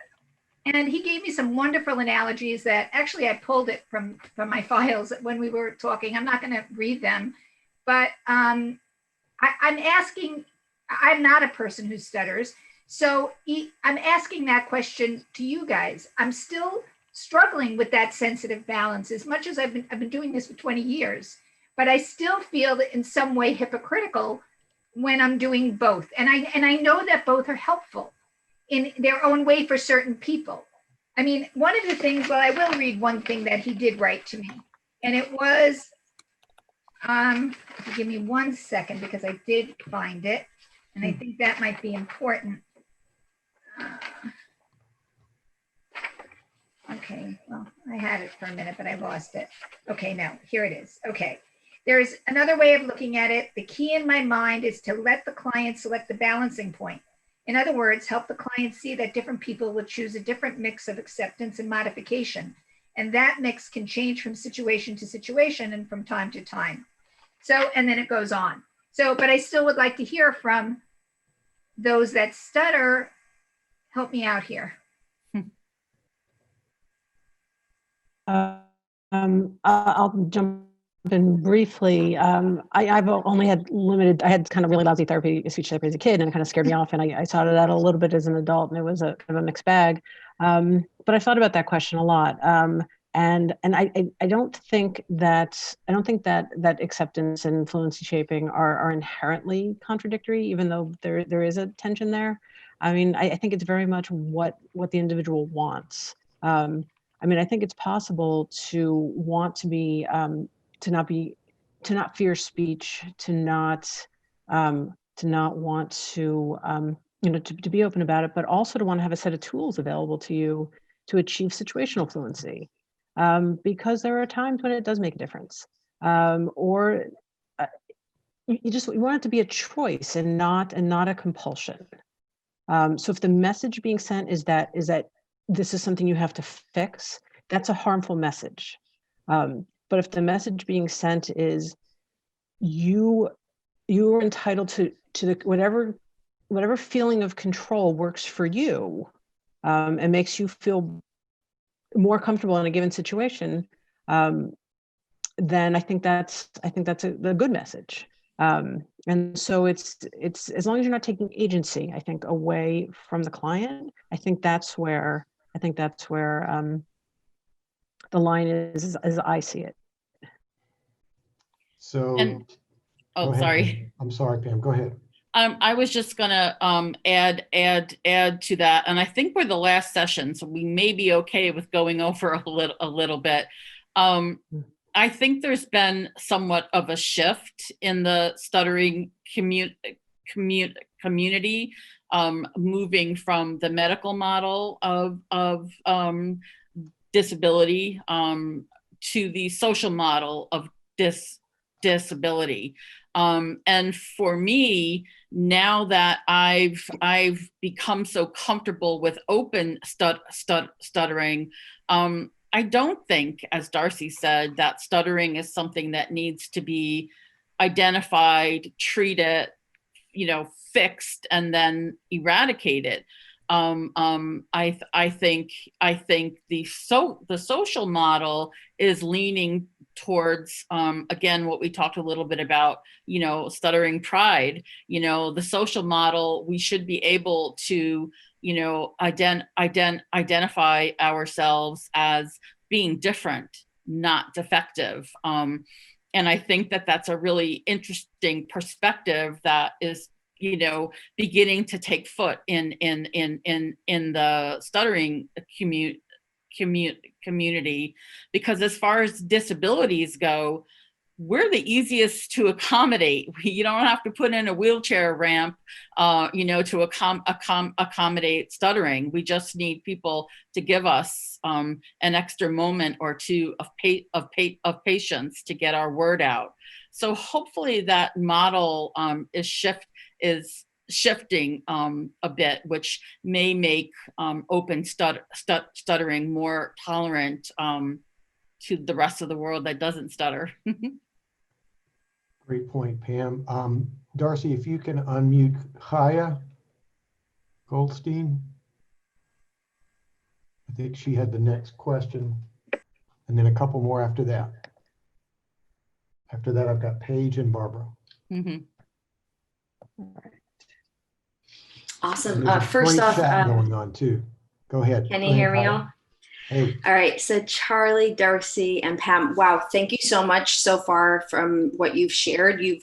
And he gave me some wonderful analogies that actually I pulled it from my files when we were talking. I'm not going to read them, but I'm asking, I'm not a person who stutters. So I'm asking that question to you guys. I'm still struggling with that sensitive balance as much as I've been doing this for 20 years, but I still feel that in some way hypocritical when I'm doing both. And I know that both are helpful. in their own way for certain people. I mean, one of the things, well, I will read one thing that he did write to me. And it was, give me 1 second because I did find it. And I think that might be important. Okay, well, I had it for a minute, but I lost it. Okay, now here it is. Okay, there's another way of looking at it. The key in my mind is to let the client select the balancing point. In other words, help the client see that different people will choose a different mix of acceptance and modification. And that mix can change from situation to situation and from time to time. So, and then it goes on. So, but I still would like to hear from those that stutter. Help me out here. I'll jump in briefly. I've only had limited, I had kind of really lousy speech therapy as a kid, and it kind of scared me off. And I saw that a little bit as an adult, and it was a kind of a mixed bag. But I thought about that question a lot. And I don't think that acceptance and fluency shaping are inherently contradictory, even though there is a tension there. I mean, I think it's very much what the individual wants. I mean, I think it's possible to want to be, to not fear speech, to not want to, to be open about it, but also to want to have a set of tools available to you to achieve situational fluency. Because there are times when it does make a difference, or you want it to be a choice and not a compulsion. So if the message being sent is that this is something you have to fix, that's a harmful message. But if the message being sent is you are entitled to the whatever feeling of control works for you, and makes you feel more comfortable in a given situation, then I think that's a good message. And so it's as long as you're not taking agency, I think, away from the client, I think that's where the line is as I see it. So, oh, sorry. I'm sorry, Pam, go ahead. I was just gonna add to that, and I think we're the last session, so we may be okay with going over a little bit. I think there's been somewhat of a shift in the stuttering community, moving from the medical model of disability to the social model of disability. And for me, now that I've become so comfortable with open stuttering, I don't think, as Darcy said, that stuttering is something that needs to be identified, treated, fixed, and then eradicated. I think the social model is leaning towards, again, what we talked a little bit about, stuttering pride. The social model, we should be able to, identify ourselves as being different, not defective. And I think that that's a really interesting perspective that is, beginning to take foot in the stuttering community, because as far as disabilities go, we're the easiest to accommodate. You don't have to put in a wheelchair ramp, to accommodate stuttering. We just need people to give us an extra moment or two of patience to get our word out. So hopefully that model is shifting a bit, which may make open stuttering more tolerant to the rest of the world that doesn't stutter. Great point, Pam. Darcy, if you can unmute Chaya Goldstein. I think she had the next question, and then a couple more after that. After that, I've got Paige and Barbara. Mm-hmm. Awesome. There's a First great off, chat going on too. Go ahead. Can you hear me all? Hey. All right. So Charley, Darcy, and Pam. Wow, thank you so much so far from what you've shared. You've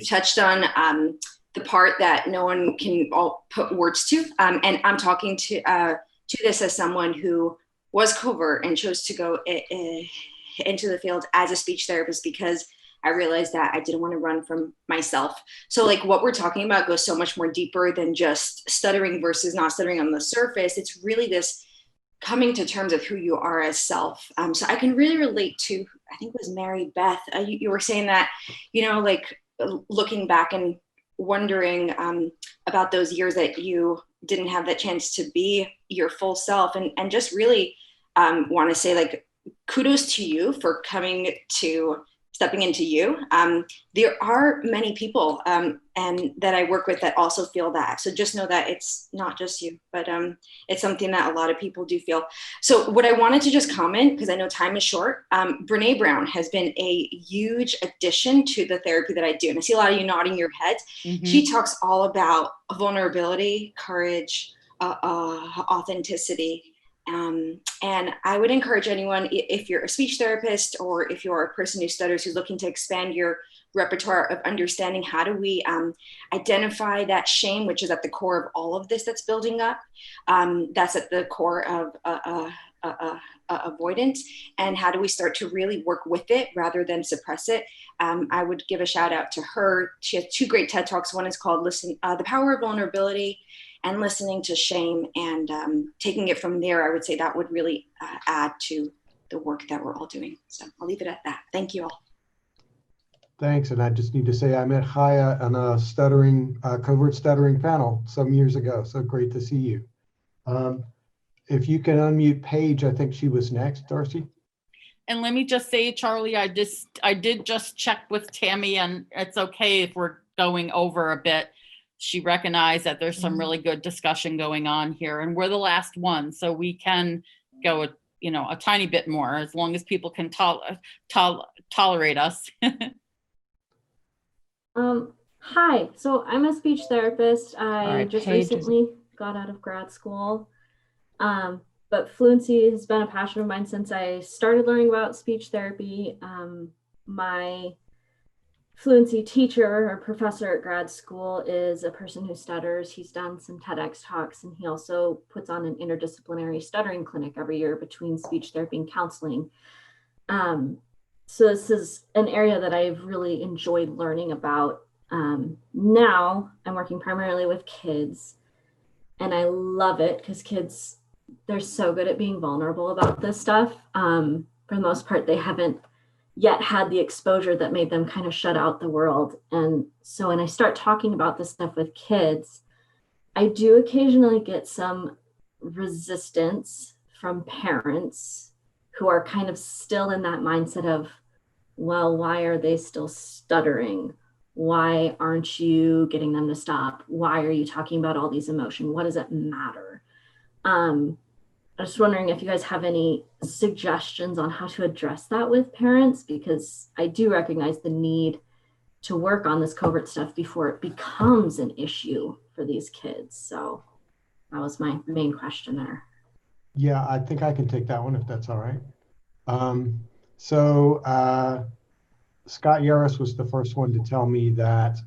touched on the part that no one can all put words to. And I'm talking to this as someone who was covert and chose to go into the field as a speech therapist because I realized that I didn't want to run from myself. So like what we're talking about goes so much more deeper than just stuttering versus not stuttering on the surface. It's really this coming to terms of who you are as self. So I can really relate to, I think it was Mary Beth, you were saying that, you know, like looking back and wondering about those years that you didn't have that chance to be your full self, and just really want to say like kudos to you for stepping into you. There are many people and that I work with that also feel that. So just know that it's not just you, but it's something that a lot of people do feel. So what I wanted to just comment, because I know time is short, Brene Brown has been a huge addition to the therapy that I do. And I see a lot of you nodding your heads. Mm-hmm. She talks all about vulnerability, courage, authenticity. And I would encourage anyone, if you're a speech therapist or if you're a person who stutters, who's looking to expand your repertoire of understanding, how do we identify that shame, which is at the core of all of this that's building up. That's at the core of avoidance. And how do we start to really work with it rather than suppress it? I would give a shout out to her. She has 2 great TED Talks. One is called The Power of Vulnerability, and listening to shame, and taking it from there. I would say that would really add to the work that we're all doing. So I'll leave it at that. Thank you all. Thanks. And I just need to say I met Chaya on a covert stuttering panel some years ago. So great to see you. If you can unmute Paige, I think she was next, Darcy. And let me just say, Charlie, I did just check with Tammy, and it's okay if we're going over a bit. She recognized that there's some really good discussion going on here, and we're the last one, so we can go a tiny bit more as long as people can tolerate us. Hi, so I'm a speech therapist. I just recently got out of grad school, but fluency has been a passion of mine since I started learning about speech therapy. My fluency teacher or professor at grad school is a person who stutters. He's done some TEDx talks, and he also puts on an interdisciplinary stuttering clinic every year between speech therapy and counseling. So this is an area that I've really enjoyed learning about. Now I'm working primarily with kids, and I love it because kids, they're so good at being vulnerable about this stuff. For the most part, they haven't yet had the exposure that made them kind of shut out the world. And so when I start talking about this stuff with kids, I do occasionally get some resistance from parents who are kind of still in that mindset of, well, why are they still stuttering? Why aren't you getting them to stop? Why are you talking about all these emotions? What does it matter? I was wondering if you guys have any suggestions on how to address that with parents, because I do recognize the need to work on this covert stuff before it becomes an issue for these kids. So that was my main question there. Yeah, I think I can take that one if that's all right. Scott Yaris was the first one to tell me that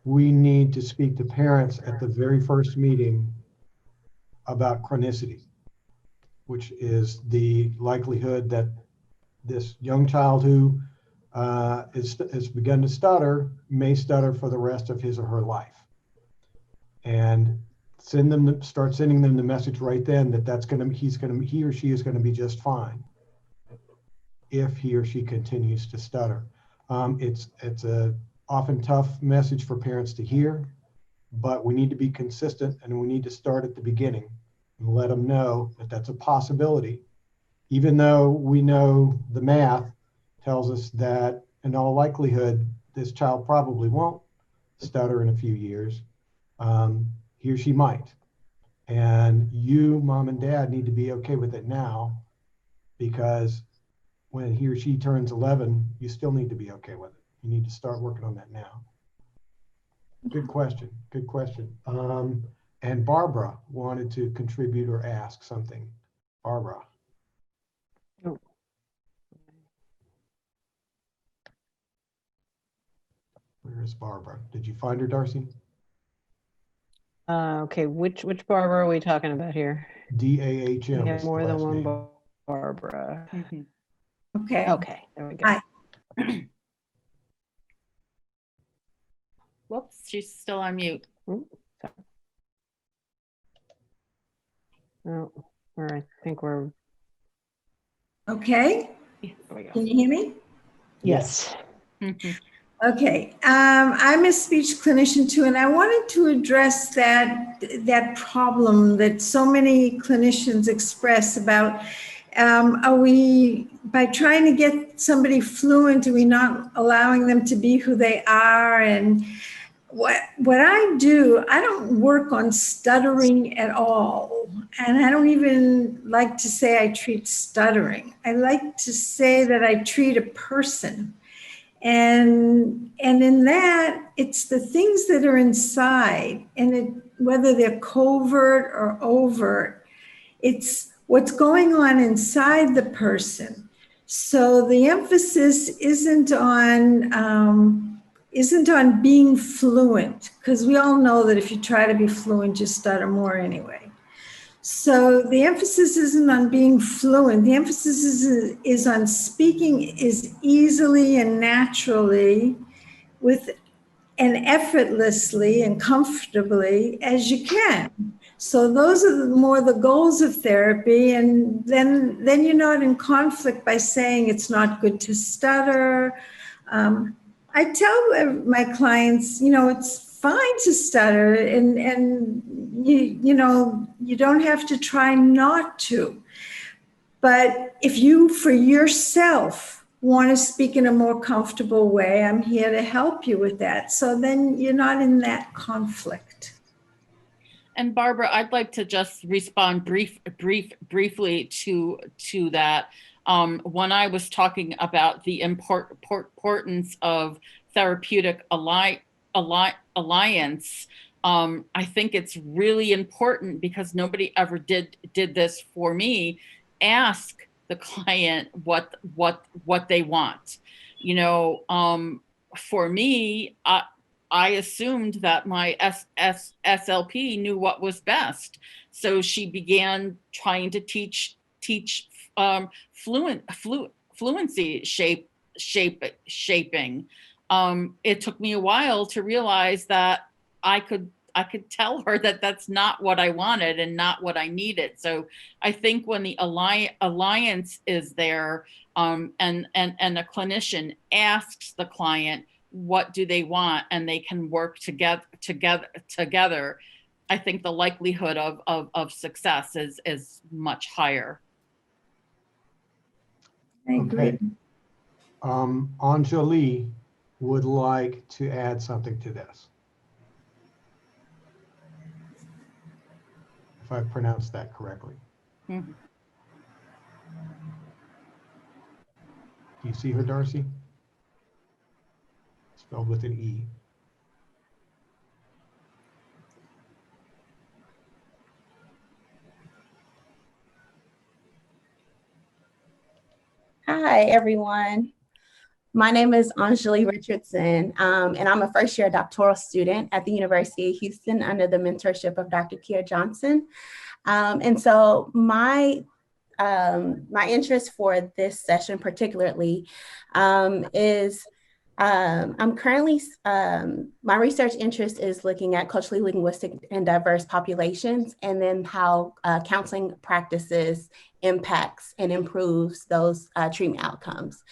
we need to speak to parents at the very first meeting about chronicity, which is the likelihood that this young child who has begun to stutter may stutter for the rest of his or her life, and start sending them the message right then that he or she is going to be just fine if he or she continues to stutter. It's a often tough message for parents to hear, but we need to be consistent, and we need to start at the beginning and let them know that that's a possibility, even though we know the math tells us that in all likelihood, this child probably won't stutter in a few years. He or she might. And you, mom and dad, need to be okay with it now, because when he or she turns 11, you still need to be okay with it. You need to start working on that now. Good question. Good question. And Barbara wanted to contribute or ask something. Barbara. Where is Barbara? Did you find her, Darcy? Okay, which Barbara are we talking about here? DAHM. We have is more the than last one name. Barbara. Okay. Okay, there we go. Hi. Whoops, she's still on mute. Oh, I think we're. Okay. There we go. Can you hear me? Yes. Okay. I'm a speech clinician too, and I wanted to address that problem that so many clinicians express about are we, by trying to get somebody fluent, are we not allowing them to be who they are? And what I do, I don't work on stuttering at all. And I don't even like to say I treat stuttering. I like to say that I treat a person. And in that, it's the things that are inside, and whether they're covert or overt, it's what's going on inside the person. So the emphasis isn't on being fluent, because we all know that if you try to be fluent, you stutter more anyway. So the emphasis isn't on being fluent. The emphasis is on speaking as easily and naturally and effortlessly and comfortably as you can. So those are more the goals of therapy. And then you're not in conflict by saying it's not good to stutter. I tell my clients, it's fine to stutter, and you don't have to try not to. But if you, for yourself, want to speak in a more comfortable way, I'm here to help you with that. So then you're not in that conflict. And Barbara, I'd like to just respond briefly to that. When I was talking about the importance of therapeutic alliance, I think it's really important, because nobody ever did this for me. Ask the client what they want. For me, I assumed that my SLP knew what was best, so she began trying to teach fluency shaping. It took me a while to realize that I could tell her that that's not what I wanted and not what I needed. So I think when the alliance is there, and a clinician asks the client what do they want, and they can work together, I think the likelihood of success is much higher. I agree. Okay. Anjali would like to add something to this. If I pronounced that correctly. Mm-hmm. Do you see her, Darcy? Spelled with an E. Hi, everyone. My name is Anjali Richardson, and I'm a first-year doctoral student at the University of Houston under the mentorship of Dr. Kier Johnson. And so my interest for this session particularly is I'm currently, my research interest is looking at culturally linguistic and diverse populations, and then how counseling practices impacts and improves those treatment outcomes.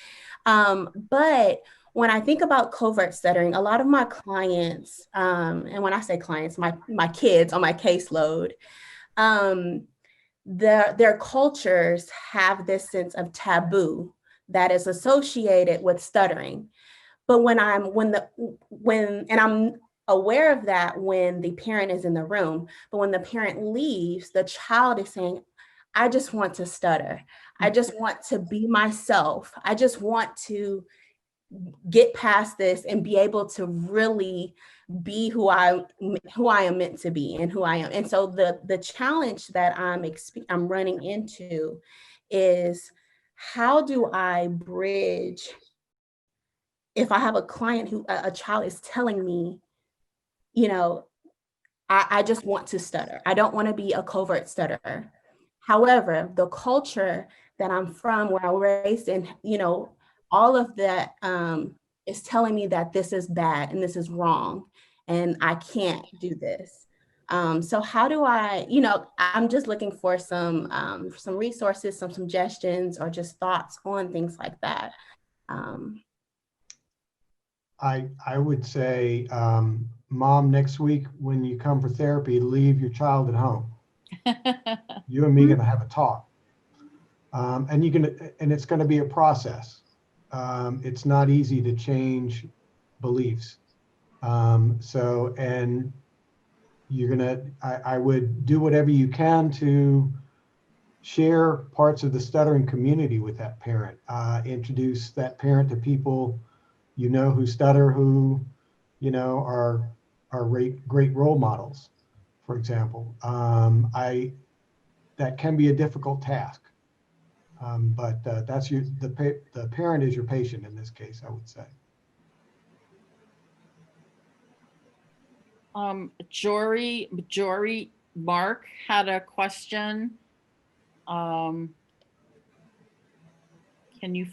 But when I think about covert stuttering, a lot of my clients, and when I say clients, my kids on my caseload, their cultures have this sense of taboo that is associated with stuttering. But and I'm aware of that when the parent is in the room, but when the parent leaves, the child is saying, I just want to stutter. I just want to be myself. I just want to get past this and be able to really be who I am meant to be and who I am. And so the challenge that I'm running into is, how do I bridge if I have a client who, a child is telling me, you know, I just want to stutter. I don't want to be a covert stutterer. However, the culture that I'm from, where I was raised in, you know, all of that is telling me that this is bad and this is wrong and I can't do this. So how do I, you know, I'm just looking for some resources, some suggestions, or just thoughts on things like that. I would say, Mom, next week when you come for therapy, leave your child at home. You and me are gonna have a talk. And it's gonna be a process. It's not easy to change beliefs. So, and I would do whatever you can to share parts of the stuttering community with that parent. Introduce that parent to people you know who stutter, who you know are great role models, for example. That can be a difficult task, but that's the parent is your patient in this case, I would say. Jory Mark had a question. Can you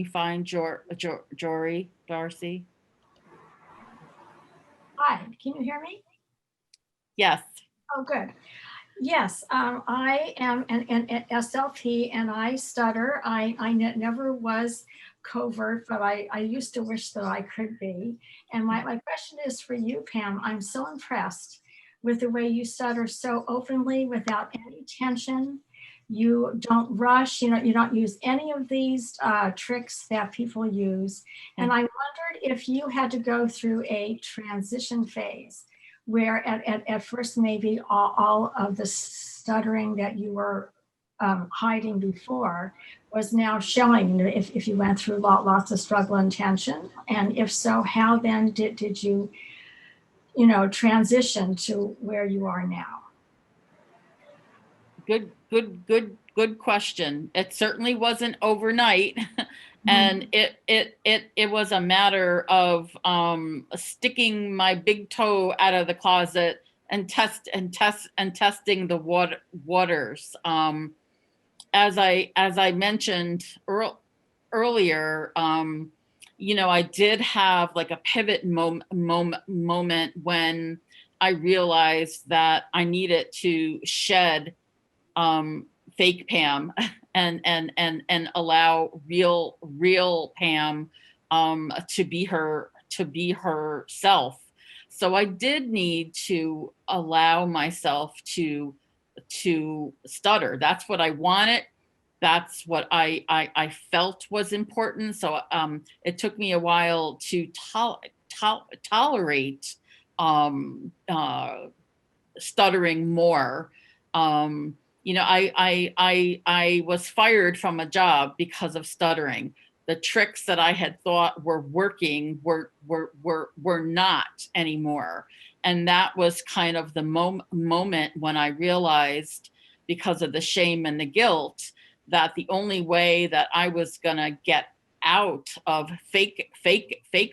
find Jory, Darcy? Hi, can you hear me? Yes. Oh, good. Yes, I am an SLP and I stutter. I never was covert, but I used to wish that I could be. And my question is for you, Pam. I'm so impressed with the way you stutter so openly without any tension. You don't rush, you don't use any of these tricks that people use. And I wondered if you had to go through a transition phase where at first maybe all of the stuttering that you were hiding before was now showing, if you went through lots of struggle and tension. And if so, how then did you, transition to where you are now? Good question. It certainly wasn't overnight. And it was a matter of sticking my big toe out of the closet and testing the waters. As I mentioned earlier, I did have like a pivot moment when I realized that I needed to shed fake Pam and allow real Pam to be herself. So I did need to allow myself to stutter. That's what I wanted. That's what I felt was important. So it took me a while to tolerate stuttering more. I was fired from a job because of stuttering. The tricks that I had thought were working were not anymore. And that was kind of the moment when I realized, because of the shame and the guilt, that the only way that I was gonna get out of fake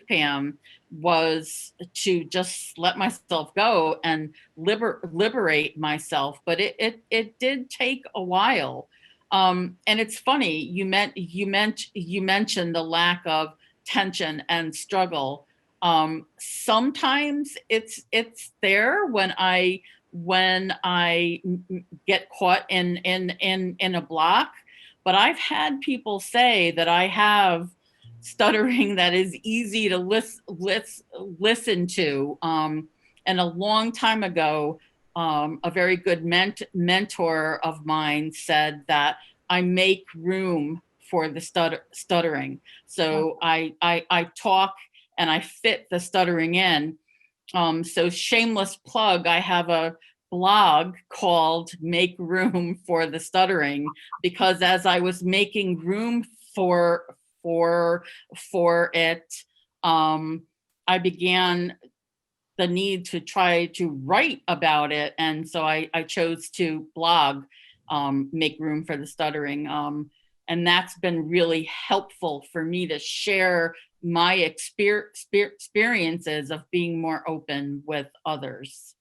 Pam was to just let myself go and liberate myself. But it did take a while. And it's funny, you mentioned the lack of tension and struggle. Sometimes it's there when I get caught in a block. But I've had people say that I have stuttering that is easy to listen to. And a long time ago, a very good mentor of mine said that I make room for the stuttering. So I talk and I fit the stuttering in. So shameless plug, I have a blog called Make Room for the Stuttering, because as I was making room for it, I began the need to try to write about it. And so I chose to blog, Make Room for the Stuttering. And that's been really helpful for me to share my experiences of being more open with others.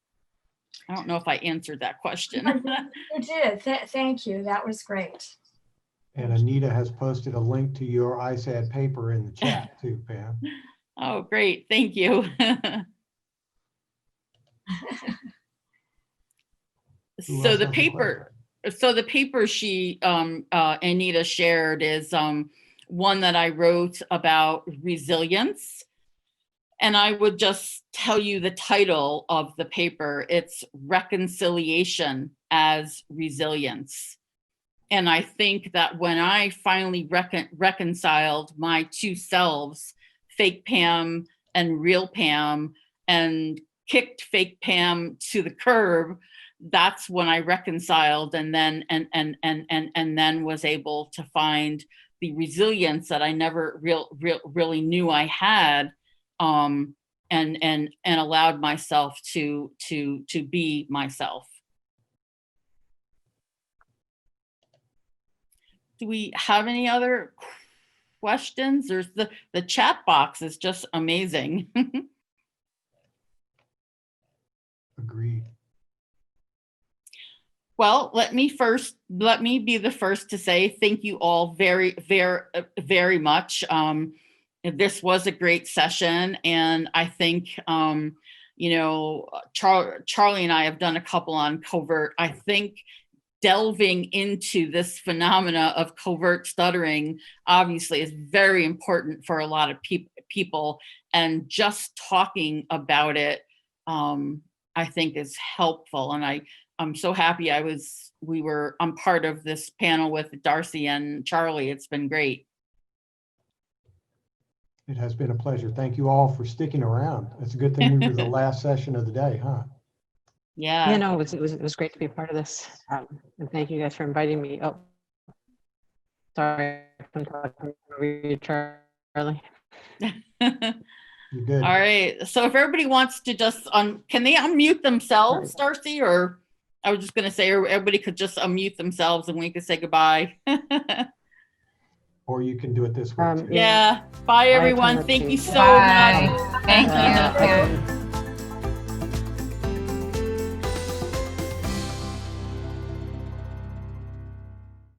I don't know if I answered that question. You did. Thank you. That was great. And Anita has posted a link to your ISAD paper in the chat too, Pam. Oh, great. Thank you. So the paper she Anita shared is one that I wrote about resilience. And I would just tell you the title of the paper. It's Reconciliation as Resilience. And I think that when I finally reconciled my two selves, fake Pam and real Pam, and kicked fake Pam to the curb, that's when I reconciled, and then was able to find the resilience that I never really knew I had, and allowed myself to be myself. Do we have any other questions? There's the chat box is just amazing. Agreed. Well, let me be the first to say thank you all very, very, very much. This was a great session, and I think you know, Charley and I have done a couple on covert. I think delving into this phenomena of covert stuttering obviously is very important for a lot of people, and just talking about it I think is helpful. And I'm so happy I'm part of this panel with Darcy and Charley. It's been great. It has been a pleasure. Thank you all for sticking around. It's a good thing we were the last session of the day, huh? Yeah. Yeah, no, it was great to be a part of this. And thank you guys for inviting me. Oh, sorry, I'm talking over you, Charley. You're good. All right. So if everybody wants to just can they unmute themselves, Darcy? Or I was just going to say everybody could just unmute themselves and we could say goodbye. Or you can do it this way too. Yeah. Bye, everyone. Thank you so much. Thank you.